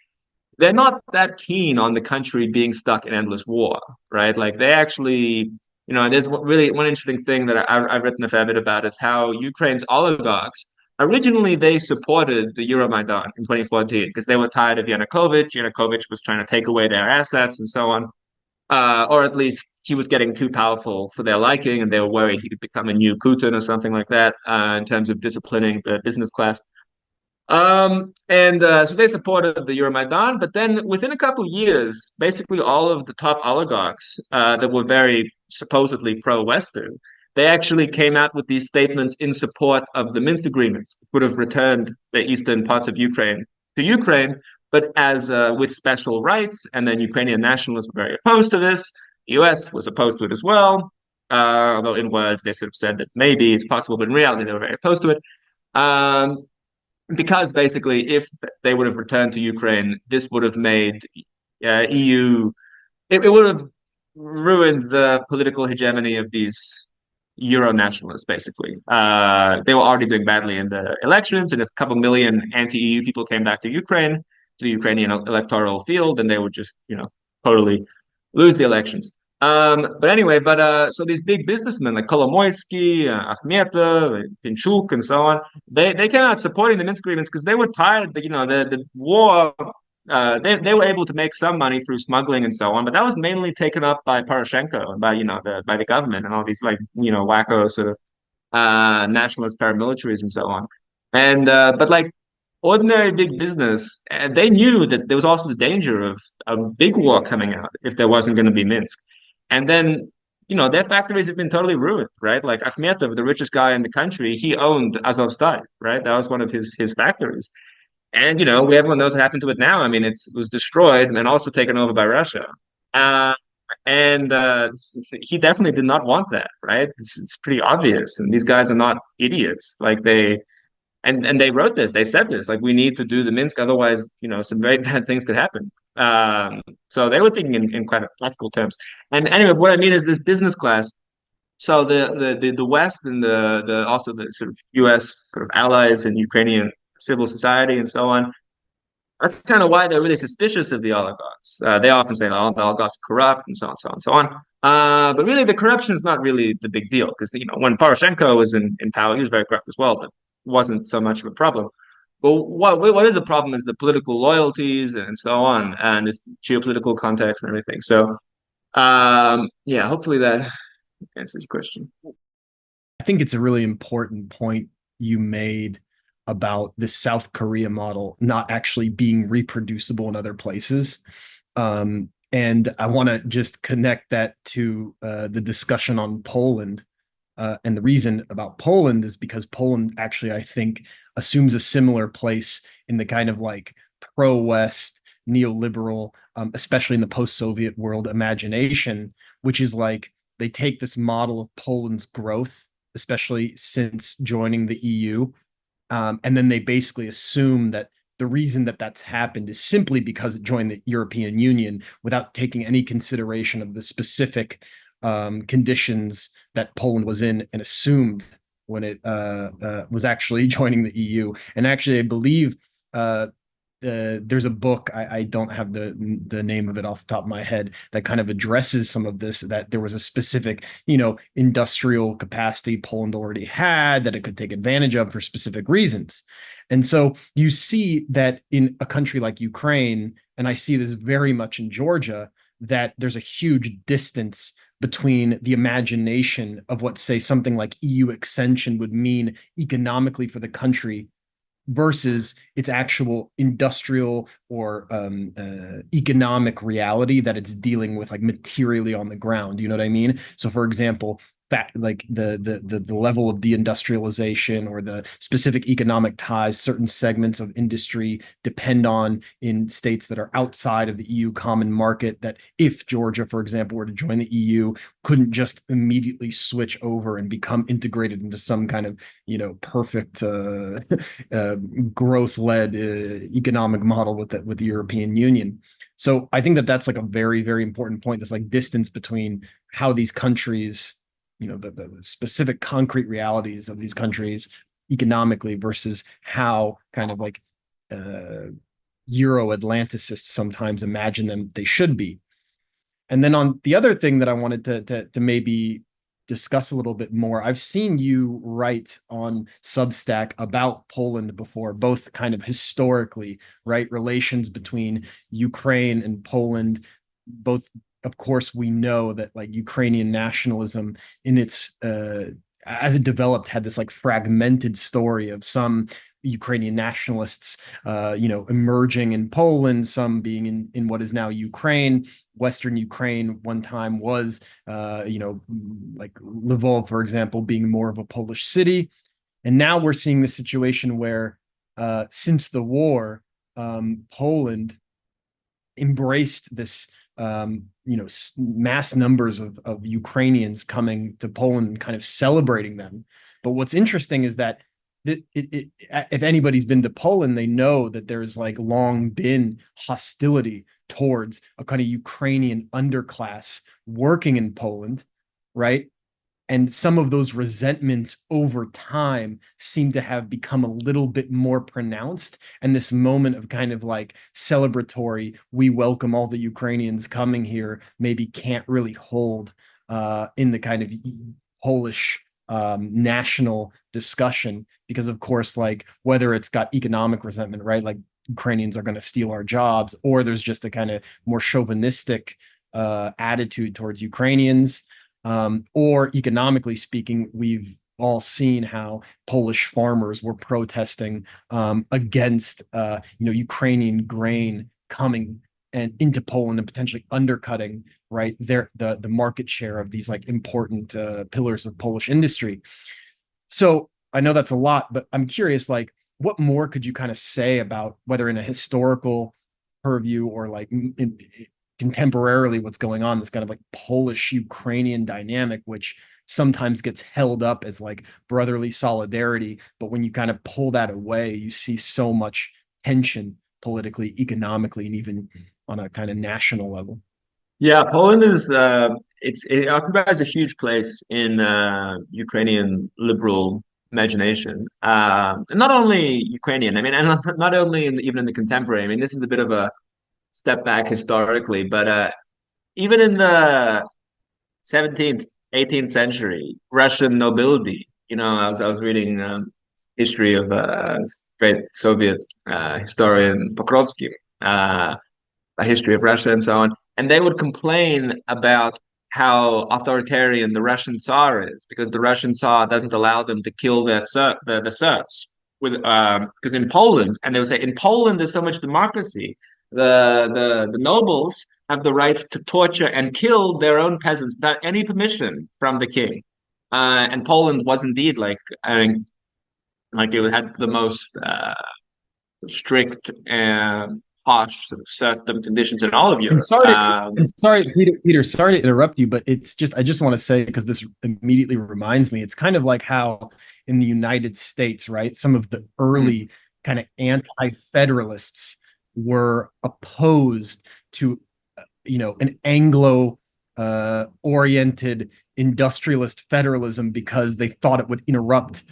they're not that keen on the country being stuck in endless war, right? Like they actually, there's really one interesting thing that I've written a fair bit about is how Ukraine's oligarchs, originally they supported the Euromaidan in 2014 because they were tired of Yanukovych. Yanukovych was trying to take away their assets and so on. Or at least he was getting too powerful for their liking, and they were worried he could become a new Putin or something like that in terms of disciplining the business class. So they supported the Euromaidan, but then within a couple of years, basically all of the top oligarchs that were very supposedly pro-Western, they actually came out with these statements in support of the Minsk agreements, which would have returned the eastern parts of Ukraine to Ukraine, but as with special rights. And then Ukrainian nationalists were very opposed to this. The US was opposed to it as well, although in words they sort of said that maybe it's possible, but in reality they were very opposed to it. Because basically, if they would have returned to Ukraine, this would have made EU, it would have ruined the political hegemony of these Euro nationalists, basically. They were already doing badly in the elections, and if a couple million anti-EU people came back to Ukraine, to the Ukrainian electoral field, then they would just, totally lose the elections. But anyway, so these big businessmen like Kolomoisky, Akhmetov, Pinchuk, and so on, they came out supporting the Minsk agreements because they were tired. The war. They were able to make some money through smuggling and so on, but that was mainly taken up by Poroshenko and by the government and all these wacko sort of nationalist paramilitaries and so on. And but like ordinary big business, and they knew that there was also the danger of big war coming out if there wasn't going to be Minsk. And then their factories have been totally ruined, right? Like Akhmetov, the richest guy in the country, he owned Azovstal, right? That was one of his factories. And everyone knows what happened to it now. I mean, it was destroyed and also taken over by Russia. Uh, and he definitely did not want that, right? It's pretty obvious. And these guys are not idiots. Like they wrote this, they said this, like we need to do the Minsk, otherwise, some very bad things could happen. So they were thinking in quite practical terms. And anyway, what I mean is this business class. So the West and the also the sort of U.S. sort of allies and Ukrainian civil society and so on. That's kind of why they're really suspicious of the oligarchs. They often say, "Oh, the oligarchs are corrupt," and so on, so on, so on. But really, the corruption is not really the big deal because when Poroshenko was in power, he was very corrupt as well, but wasn't so much of a problem. But what is a problem is the political loyalties and so on, and this geopolitical context and everything. So, yeah, hopefully that answers your question. I think it's a really important point you made about the South Korea model not actually being reproducible in other places. And I want to just connect that to the discussion on Poland. And the reason about Poland is because Poland actually, I think, assumes a similar place in the kind of like pro-West, neoliberal, especially in the post-Soviet world imagination, which is like they take this model of Poland's growth, especially since joining the EU, and then they basically assume that the reason that that's happened is simply because it joined the European Union without taking any consideration of the specific conditions that Poland was in and assumed when it was actually joining the EU. And actually, I believe there's a book, I don't have the name of it off the top of my head, that kind of addresses some of this, that there was a specific industrial capacity Poland already had that it could take advantage of for specific reasons. And so you see that in a country like Ukraine, and I see this very much in Georgia, that there's a huge distance between the imagination of what, say, something like EU extension would mean economically for the country versus its actual industrial or economic reality that it's dealing with, like materially on the ground. You know what I mean? So, for example, like the level of deindustrialization or the specific economic ties certain segments of industry depend on in states that are outside of the EU common market, that if Georgia, for example, were to join the EU, couldn't just immediately switch over and become integrated into some kind of perfect growth-led economic model with the European Union. So I think that that's like a very, very important point, this like distance between how these countries, the specific concrete realities of these countries economically versus how kind of like Euro-Atlanticists sometimes imagine them they should be. And then on the other thing that I wanted to maybe discuss a little bit more, I've seen you write on Substack about Poland before, both kind of historically, right? Relations between Ukraine and Poland, both. Of course, we know that like Ukrainian nationalism in its as it developed had this like fragmented story of some Ukrainian nationalists, emerging in Poland, some being in what is now Ukraine. Western Ukraine one time was, like Lvov, for example, being more of a Polish city. And now we're seeing the situation where since the war, Poland embraced this mass numbers of Ukrainians coming to Poland and kind of celebrating them. But what's interesting is that if anybody's been to Poland, they know that there's like long been hostility towards a kind of Ukrainian underclass working in Poland, right? And some of those resentments over time seem to have become a little bit more pronounced. And this moment of kind of like celebratory, we welcome all the Ukrainians coming here, maybe can't really hold in the kind of Polish national discussion, because of course, like whether it's got economic resentment, right? Like Ukrainians are going to steal our jobs, or there's just a kind of more chauvinistic attitude towards Ukrainians. Or economically speaking, we've all seen how Polish farmers were protesting against Ukrainian grain coming and into Poland and potentially undercutting right the market share of these like important pillars of Polish industry. So I know that's a lot, but I'm curious, like, what more could you kind of say about whether in a historical purview or like contemporarily what's going on, this kind of like Polish Ukrainian dynamic, which sometimes gets held up as like brotherly solidarity, but when you kind of pull that away, you see so much tension politically, economically, and even on a kind of national level. Yeah, Poland is it occupies a huge place in Ukrainian liberal imagination. Not only Ukrainian, I mean, and not only even in the contemporary. I mean, this is a bit of a step back historically, but even in the 17th, 18th century, Russian nobility. I was reading history of great Soviet historian Pokrovsky. A history of Russia and so on. And they would complain about how authoritarian the Russian Tsar is, because the Russian Tsar doesn't allow them to kill the serfs. Because in Poland, and they would say, in Poland there's so much democracy. The nobles have the right to torture and kill their own peasants without any permission from the king. And Poland was indeed I mean, like it had the most strict and harsh sort of serfdom conditions in all of Europe. Peter, sorry to interrupt you, but it's just I just want to say, because this immediately reminds me, it's kind of like how in the United States, right, some of the early kind of anti-federalists were opposed to an Anglo oriented industrialist federalism because they thought it would interrupt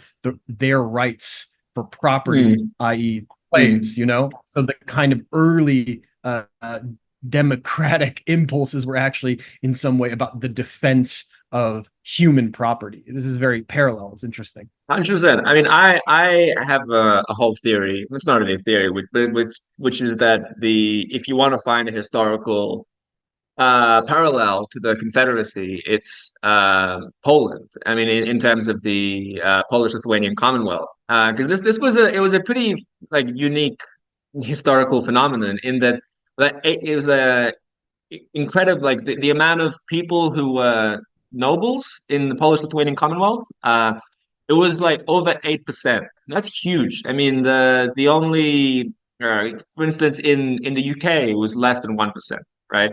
their rights for property, i.e., slaves, So the kind of early democratic impulses were actually in some way about the defense of human property. This is very parallel. It's interesting. 100%. I mean, I have a whole theory. It's not really a theory, which is that if you want to find a historical parallel to the Confederacy, it's Poland. I mean, in terms of the Polish-Lithuanian Commonwealth, because this was a pretty like unique historical phenomenon in that it was a incredible, like the amount of people who were nobles in the Polish-Lithuanian Commonwealth. It was like over 8%. That's huge. I mean, the only for instance, in the UK, it was less than 1%, right?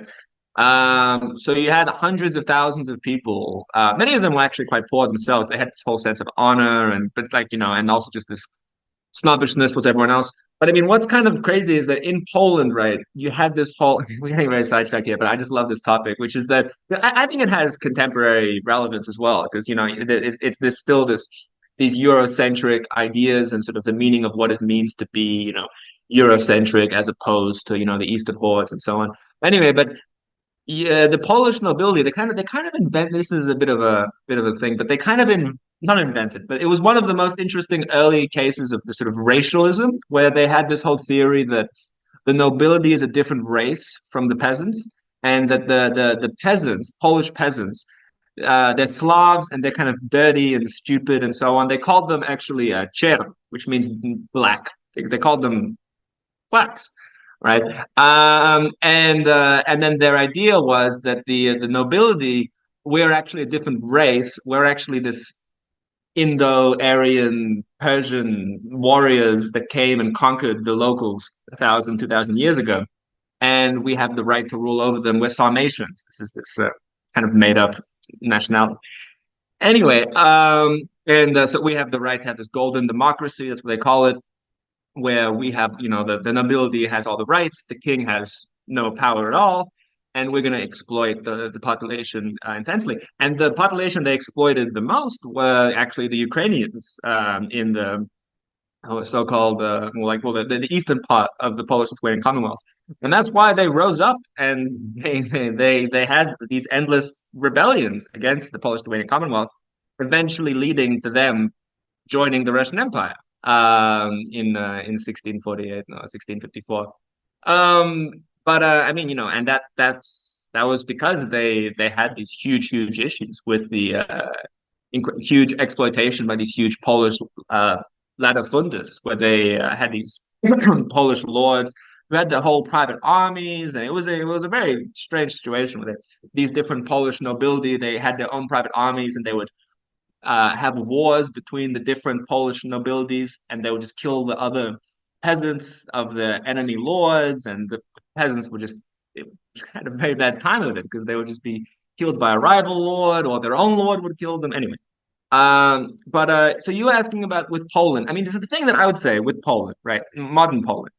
So you had hundreds of thousands of people. Many of them were actually quite poor themselves. They had this whole sense of honor, but and also just this snobbishness was everyone else. But I mean, what's kind of crazy is that in Poland, right, you had this whole, we're getting very sidetracked here, but I just love this topic, which is that I think it has contemporary relevance as well, because, it's this still these Eurocentric ideas and sort of the meaning of what it means to be, Eurocentric as opposed to, the Eastern hordes and so on. Anyway, but yeah, the Polish nobility, they kind of invent, this is a bit of a thing, but they kind of not invented, but it was one of the most interesting early cases of the sort of racialism, where they had this whole theory that the nobility is a different race from the peasants, and that the peasants, Polish peasants, they're Slavs and they're kind of dirty and stupid and so on. They called them actually czerw, which means black. They called them blacks, right? And then their idea was that the nobility, we're actually a different race. We're actually this Indo-Aryan Persian warriors that came and conquered the locals 1,000, 2,000 years ago, and we have the right to rule over them. We're Sarmatians. This is this kind of made-up nationality. Anyway, and so we have the right to have this golden democracy. That's what they call it, where we have, the nobility has all the rights. The king has no power at all, and we're going to exploit the population intensely. And the population they exploited the most were actually the Ukrainians in the so-called the eastern part of the Polish-Lithuanian Commonwealth, and that's why they rose up and they had these endless rebellions against the Polish-Lithuanian Commonwealth, eventually leading to them joining the Russian Empire in 1648, no, 1654. But I mean, and that was because they had these huge issues with the huge exploitation by these huge Polish latifundis, where they had these Polish lords who had their whole private armies, and it was a very strange situation where these different Polish nobility they had their own private armies, and they would have wars between the different Polish nobilities, and they would just kill the other peasants of the enemy lords, and the peasants would just had a very bad time of it because they would just be killed by a rival lord, or their own lord would kill them anyway. But so you were asking about with Poland. I mean, this is the thing that I would say with Poland, right? Modern Poland.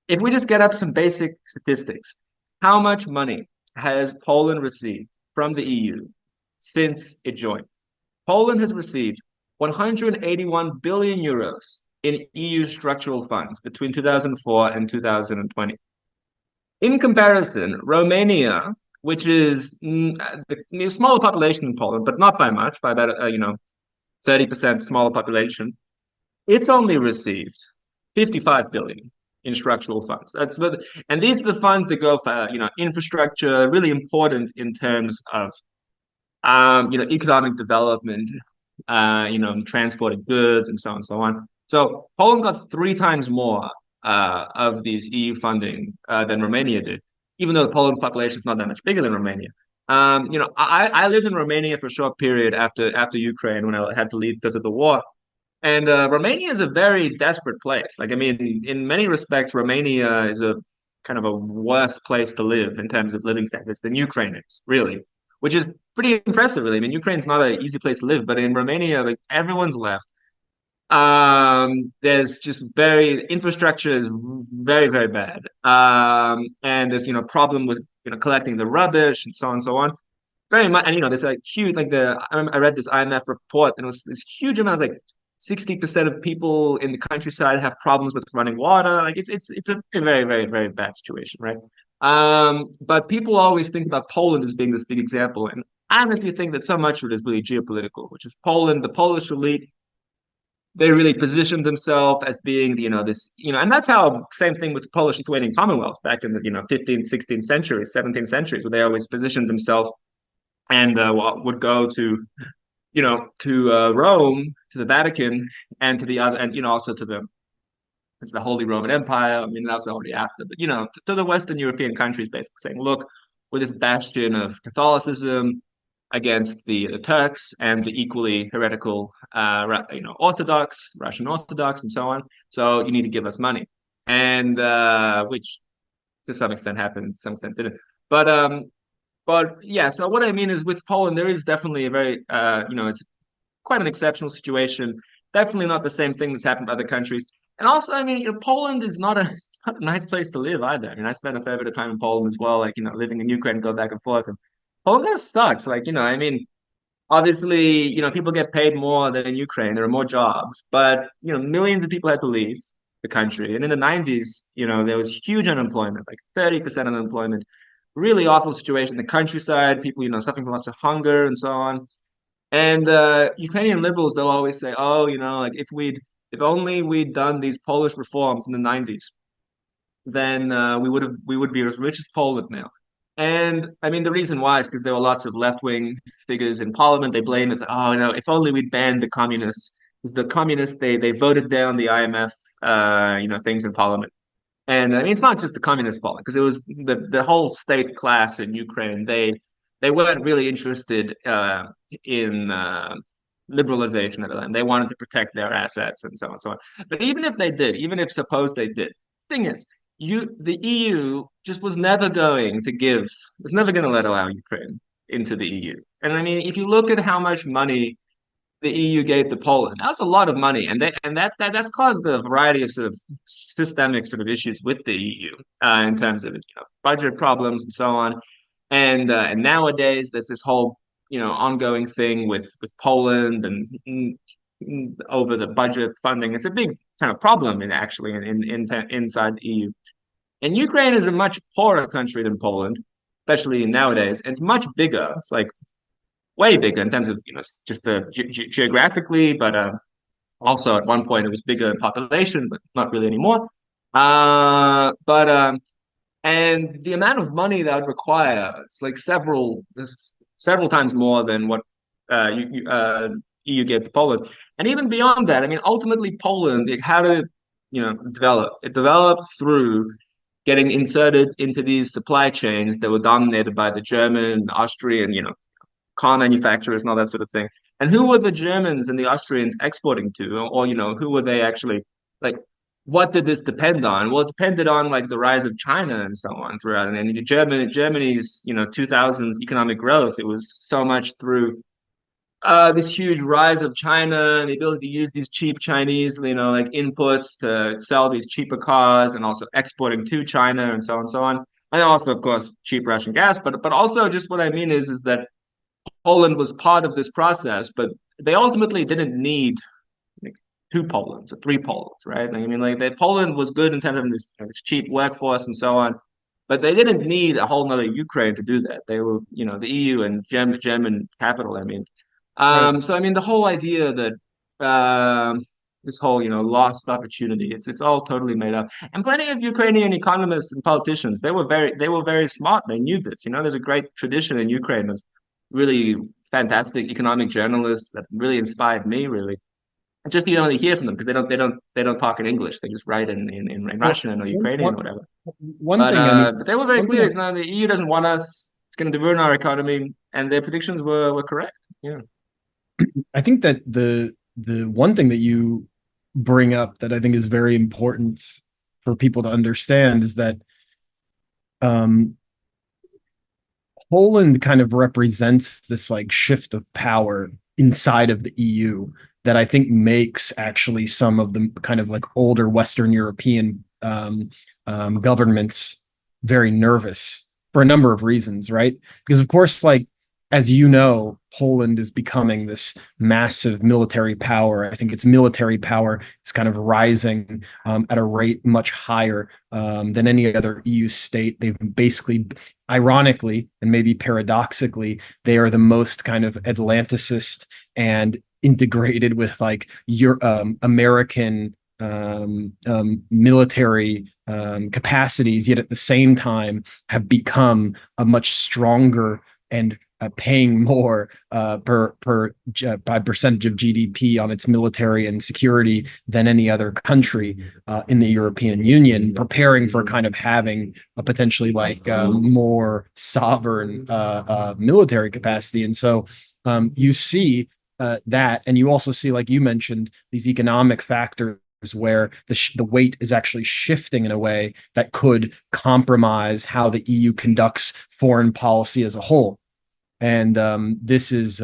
If we just get up some basic statistics, how much money has Poland received from the EU since it joined? Poland has received 181 billion euros in EU structural funds between 2004 and 2020. In comparison, Romania, which is a smaller population than Poland, but not by much, by about 30% smaller population, it's only received 55 billion in structural funds. And these are the funds that go for infrastructure, really important in terms of economic development, transporting goods and so on and so on. So Poland got 3 times more of these EU funding than Romania did, even though the Poland population is not that much bigger than Romania. I lived in Romania for a short period after Ukraine when I had to leave because of the war. And Romania is a very desperate place. Like, I mean, in many respects, Romania is a kind of a worse place to live in terms of living standards than Ukraine is, really, which is pretty impressive, really. I mean, Ukraine's not an easy place to live, but in Romania, like everyone's left. There's just infrastructure is very bad. And there's problem with collecting the rubbish and so on and so on. Very much, and there's like huge I read this IMF report, and it was this huge amount, like 60% of people in the countryside have problems with running water. Like it's a very bad situation, right? But people always think about Poland as being this big example, and I honestly think that so much of it is really geopolitical, which is Poland, the Polish elite. They really positioned themselves as being, and that's how, same thing with the Polish-Lithuanian Commonwealth back in the, 15th, 16th centuries, 17th centuries, where they always positioned themselves and would go to Rome, to the Vatican, and to the other, and also to the Holy Roman Empire. I mean, that was already after, but to the Western European countries, basically saying, look, we're this bastion of Catholicism against the Turks and the equally heretical, Orthodox, Russian Orthodox, and so on. So you need to give us money, and which to some extent happened, to some extent didn't. But yeah. So what I mean is, with Poland, there is definitely a very, it's quite an exceptional situation. Definitely not the same thing that's happened in other countries. And also, I mean, Poland is it's not a nice place to live either. I mean, I spent a fair bit of time in Poland as well, like, living in Ukraine, go back and forth. And Poland sucks. Like, I mean, obviously, people get paid more than in Ukraine. There are more jobs, but, millions of people had to leave the country. And in the 90s, there was huge unemployment, like 30% unemployment, really awful situation in the countryside, people, suffering from lots of hunger and so on. And Ukrainian liberals, they'll always say, oh, like if only we'd done these Polish reforms in the 90s, then we would be as rich as Poland now. And I mean, the reason why is because there were lots of left-wing figures in parliament. They blame it, oh, if only we'd banned the communists. Because the communists, they voted down the IMF, things in parliament. And I mean, it's not just the communist fault, because it was the whole state class in Ukraine. They weren't really interested in liberalization at the time. They wanted to protect their assets and so on and so on. But even if they did, even if suppose they did, thing is, the EU just was never going to let allow Ukraine into the EU. And I mean, if you look at how much money the EU gave to Poland. That was a lot of money, and that's caused a variety of sort of systemic sort of issues with the EU in terms of budget problems and so on. And nowadays there's this whole ongoing thing with Poland and over the budget funding. It's a big kind of problem inside the EU. And Ukraine is a much poorer country than Poland, especially nowadays. And it's much bigger. It's like way bigger in terms of just the geographically, but also at one point it was bigger in population, but not really anymore. But and the amount of money that would require, it's like several times more than what EU gave to Poland. And even beyond that, I mean, ultimately Poland, how did it develop? It developed through getting inserted into these supply chains that were dominated by the German, Austrian, car manufacturers and all that sort of thing. And who were the Germans and the Austrians exporting to? Or who were they actually like? What did this depend on? Well, it depended on like the rise of China and so on throughout. And Germany's 2000s economic growth, it was so much through this huge rise of China and the ability to use these cheap Chinese, like inputs to sell these cheaper cars, and also exporting to China and so on and so on. And also, of course, cheap Russian gas. But also, just what I mean is that Poland was part of this process, but they ultimately didn't need like two Polands or three Polands, right? Like, I mean, Poland was good in terms of this cheap workforce and so on, but they didn't need a whole nother Ukraine to do that. They were, the EU and German capital. I mean, Right. so I mean, the whole idea that this whole lost opportunity, it's all totally made up. And plenty of Ukrainian economists and politicians, they were very smart. They knew this. There's a great tradition in Ukraine of really fantastic economic journalists that really inspired me. Really, it's just you don't really hear from them because they don't talk in English. They just write in Well, Russian or one, Ukrainian or one, whatever. one But thing, I mean, but they were very one thing clear. It's not the EU doesn't want us. It's going to ruin our economy, and their predictions were correct. Yeah. I think that the one thing that you bring up that I think is very important for people to understand is that um, Poland kind of represents this like shift of power inside of the EU that I think makes actually some of the kind of like older Western European governments very nervous for a number of reasons, right? Because of course, like as you know, Poland is becoming this massive military power. I think its military power is kind of rising at a rate much higher than any other EU state. They've basically, ironically, and maybe paradoxically, they are the most kind of Atlanticist and integrated with like your American military capacities, yet at the same time have become a much stronger and paying more by percentage of GDP on its military and security than any other country in the European Union, preparing for kind of having a potentially like more sovereign military capacity. And so you see that, and you also see, like you mentioned, these economic factors where the weight is actually shifting in a way that could compromise how the EU conducts foreign policy as a whole. And this is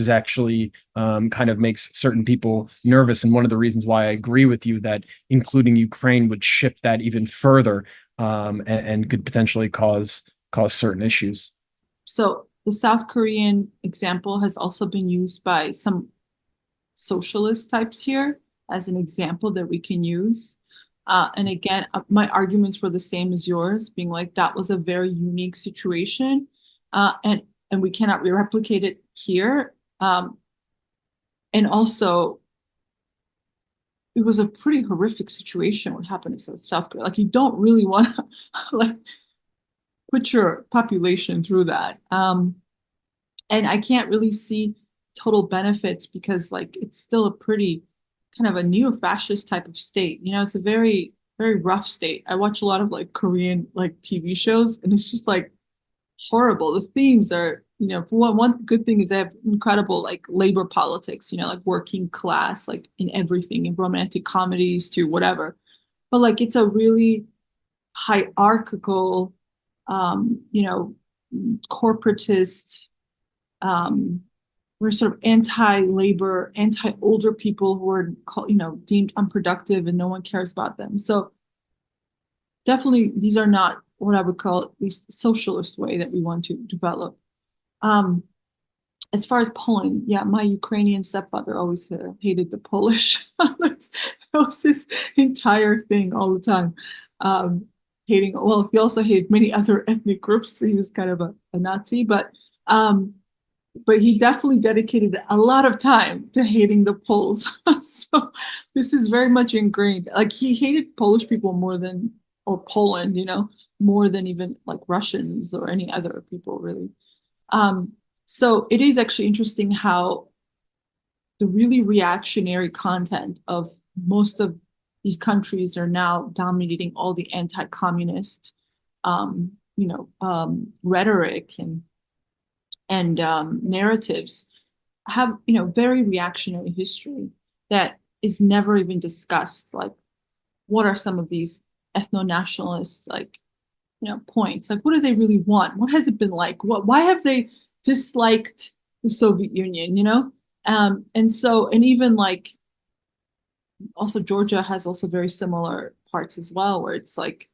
actually kind of makes certain people nervous. And one of the reasons why I agree with you that including Ukraine would shift that even further and could potentially cause certain issues. So the South Korean example has also been used by some socialist types here as an example that we can use. And again, my arguments were the same as yours, being like that was a very unique situation. And we cannot replicate it here. And also, it was a pretty horrific situation what happened in South Korea. Like you don't really want to like put your population through that. And I can't really see total benefits because like it's still a pretty kind of a neo-fascist type of state. It's a very, very rough state. I watch a lot of like Korean like TV shows and it's just like horrible. The themes are, for one good thing is they have incredible like labor politics, like working class, like in everything, in romantic comedies to whatever. But like it's a really hierarchical, corporatist, were sort of anti-labor, anti-older people who are, deemed unproductive and no one cares about them. So definitely these are not what I would call the socialist way that we want to develop. Um, as far as Poland, yeah, my Ukrainian stepfather always hated the Polish. That was his entire thing all the time. Um, Hating, well, he also hated many other ethnic groups. He was kind of a Nazi, um, but he definitely dedicated a lot of time to hating the Poles. So this is very much ingrained. Like he hated Polish people more than, or Poland, more than even like Russians or any other people, really. Um, so it is actually interesting how the really reactionary content of most of these countries are now dominating all the anti-communist, rhetoric and narratives have, very reactionary history that is never even discussed. Like, what are some of these ethno-nationalists, like, points? Like, what do they really want? What has it been like? Why have they disliked the Soviet Union, and even like, also Georgia has also very similar parts as well, where it's like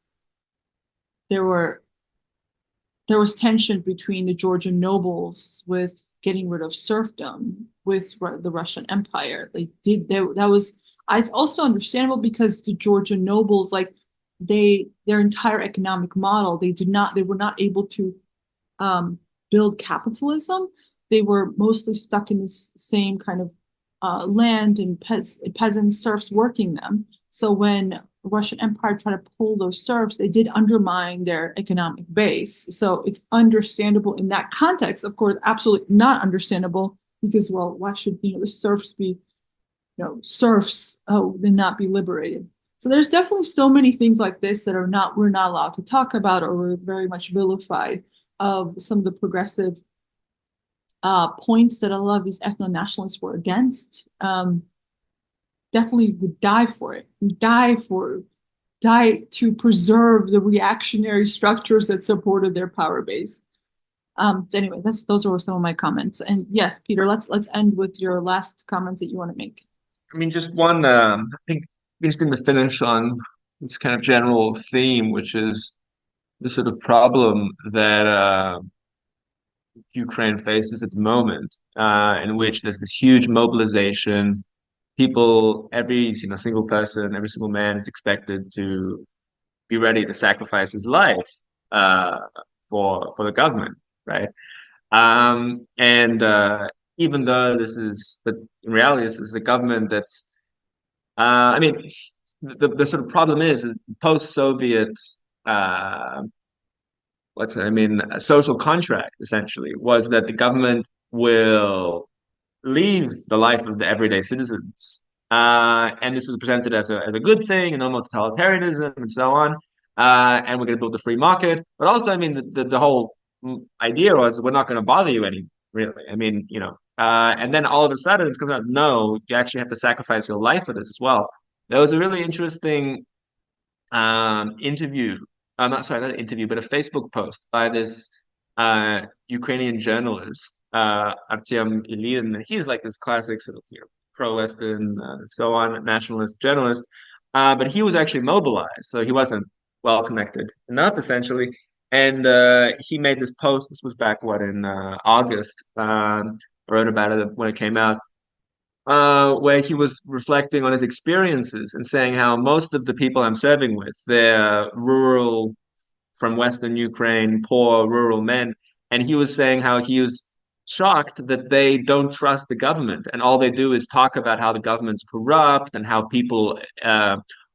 there were there was tension between the Georgian nobles with getting rid of serfdom with the Russian Empire. That was, it's also understandable because the Georgian nobles, like their entire economic model, they were not able to build capitalism. They were mostly stuck in this same kind of land and peasant serfs working them. So when the Russian Empire tried to pull those serfs, they did undermine their economic base. So it's understandable in that context. Of course, absolutely not understandable because, well, why should the serfs be serfs and not be liberated? So there's definitely so many things like this that we're not allowed to talk about, or we're very much vilified of some of the progressive points that a lot of these ethno-nationalists were against. Definitely would die for it, die to preserve the reactionary structures that supported their power base. So anyway, those were some of my comments. And yes, Peter, let's end with your last comments that you want to make. I mean, just one, I think interesting to finish on this kind of general theme, which is the sort of problem that Ukraine faces at the moment, in which there's this huge mobilization. People, every single person, every single man is expected to be ready to sacrifice his life uh, for the government, right? And even though but in reality, this is a government that's, I mean, the sort of problem is post-Soviet, uh, a social contract essentially was that the government will leave the life of the everyday citizens. And this was presented as a good thing, and no more totalitarianism and so on. And we're going to build a free market. But also, I mean, the whole idea was we're not going to bother you any, really. I mean, and then all of a sudden it's comes out, no, you actually have to sacrifice your life for this as well. There was a really interesting interview. I'm not sorry, not an interview, but a Facebook post by this Ukrainian journalist, Artyom Ilyin. And he's like this classic sort of pro-Western, so on, nationalist journalist. But he was actually mobilized, so he wasn't well connected enough, essentially. And he made this post. This was back what in August. I wrote about it when it came out, where he was reflecting on his experiences and saying how most of the people I'm serving with, they're rural, from Western Ukraine, poor rural men. And he was saying how he was shocked that they don't trust the government. And all they do is talk about how the government's corrupt and how people,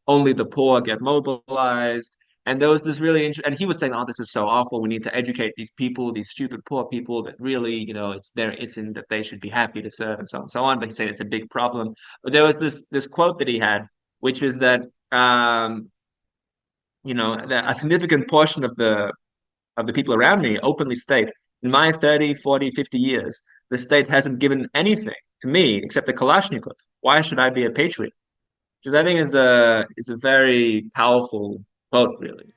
only the poor get mobilized. And there was this really and he was saying, "Oh, this is so awful. We need to educate these people, these stupid poor people, that really, it's in that they should be happy to serve and so on and so on." But he said it's a big problem. But there was this quote that he had, which is that that a significant portion of the people around me openly state, in my 30, 40, 50 years, the state hasn't given anything to me except a Kalashnikov. Why should I be a patriot? Which I think is a very powerful quote, really.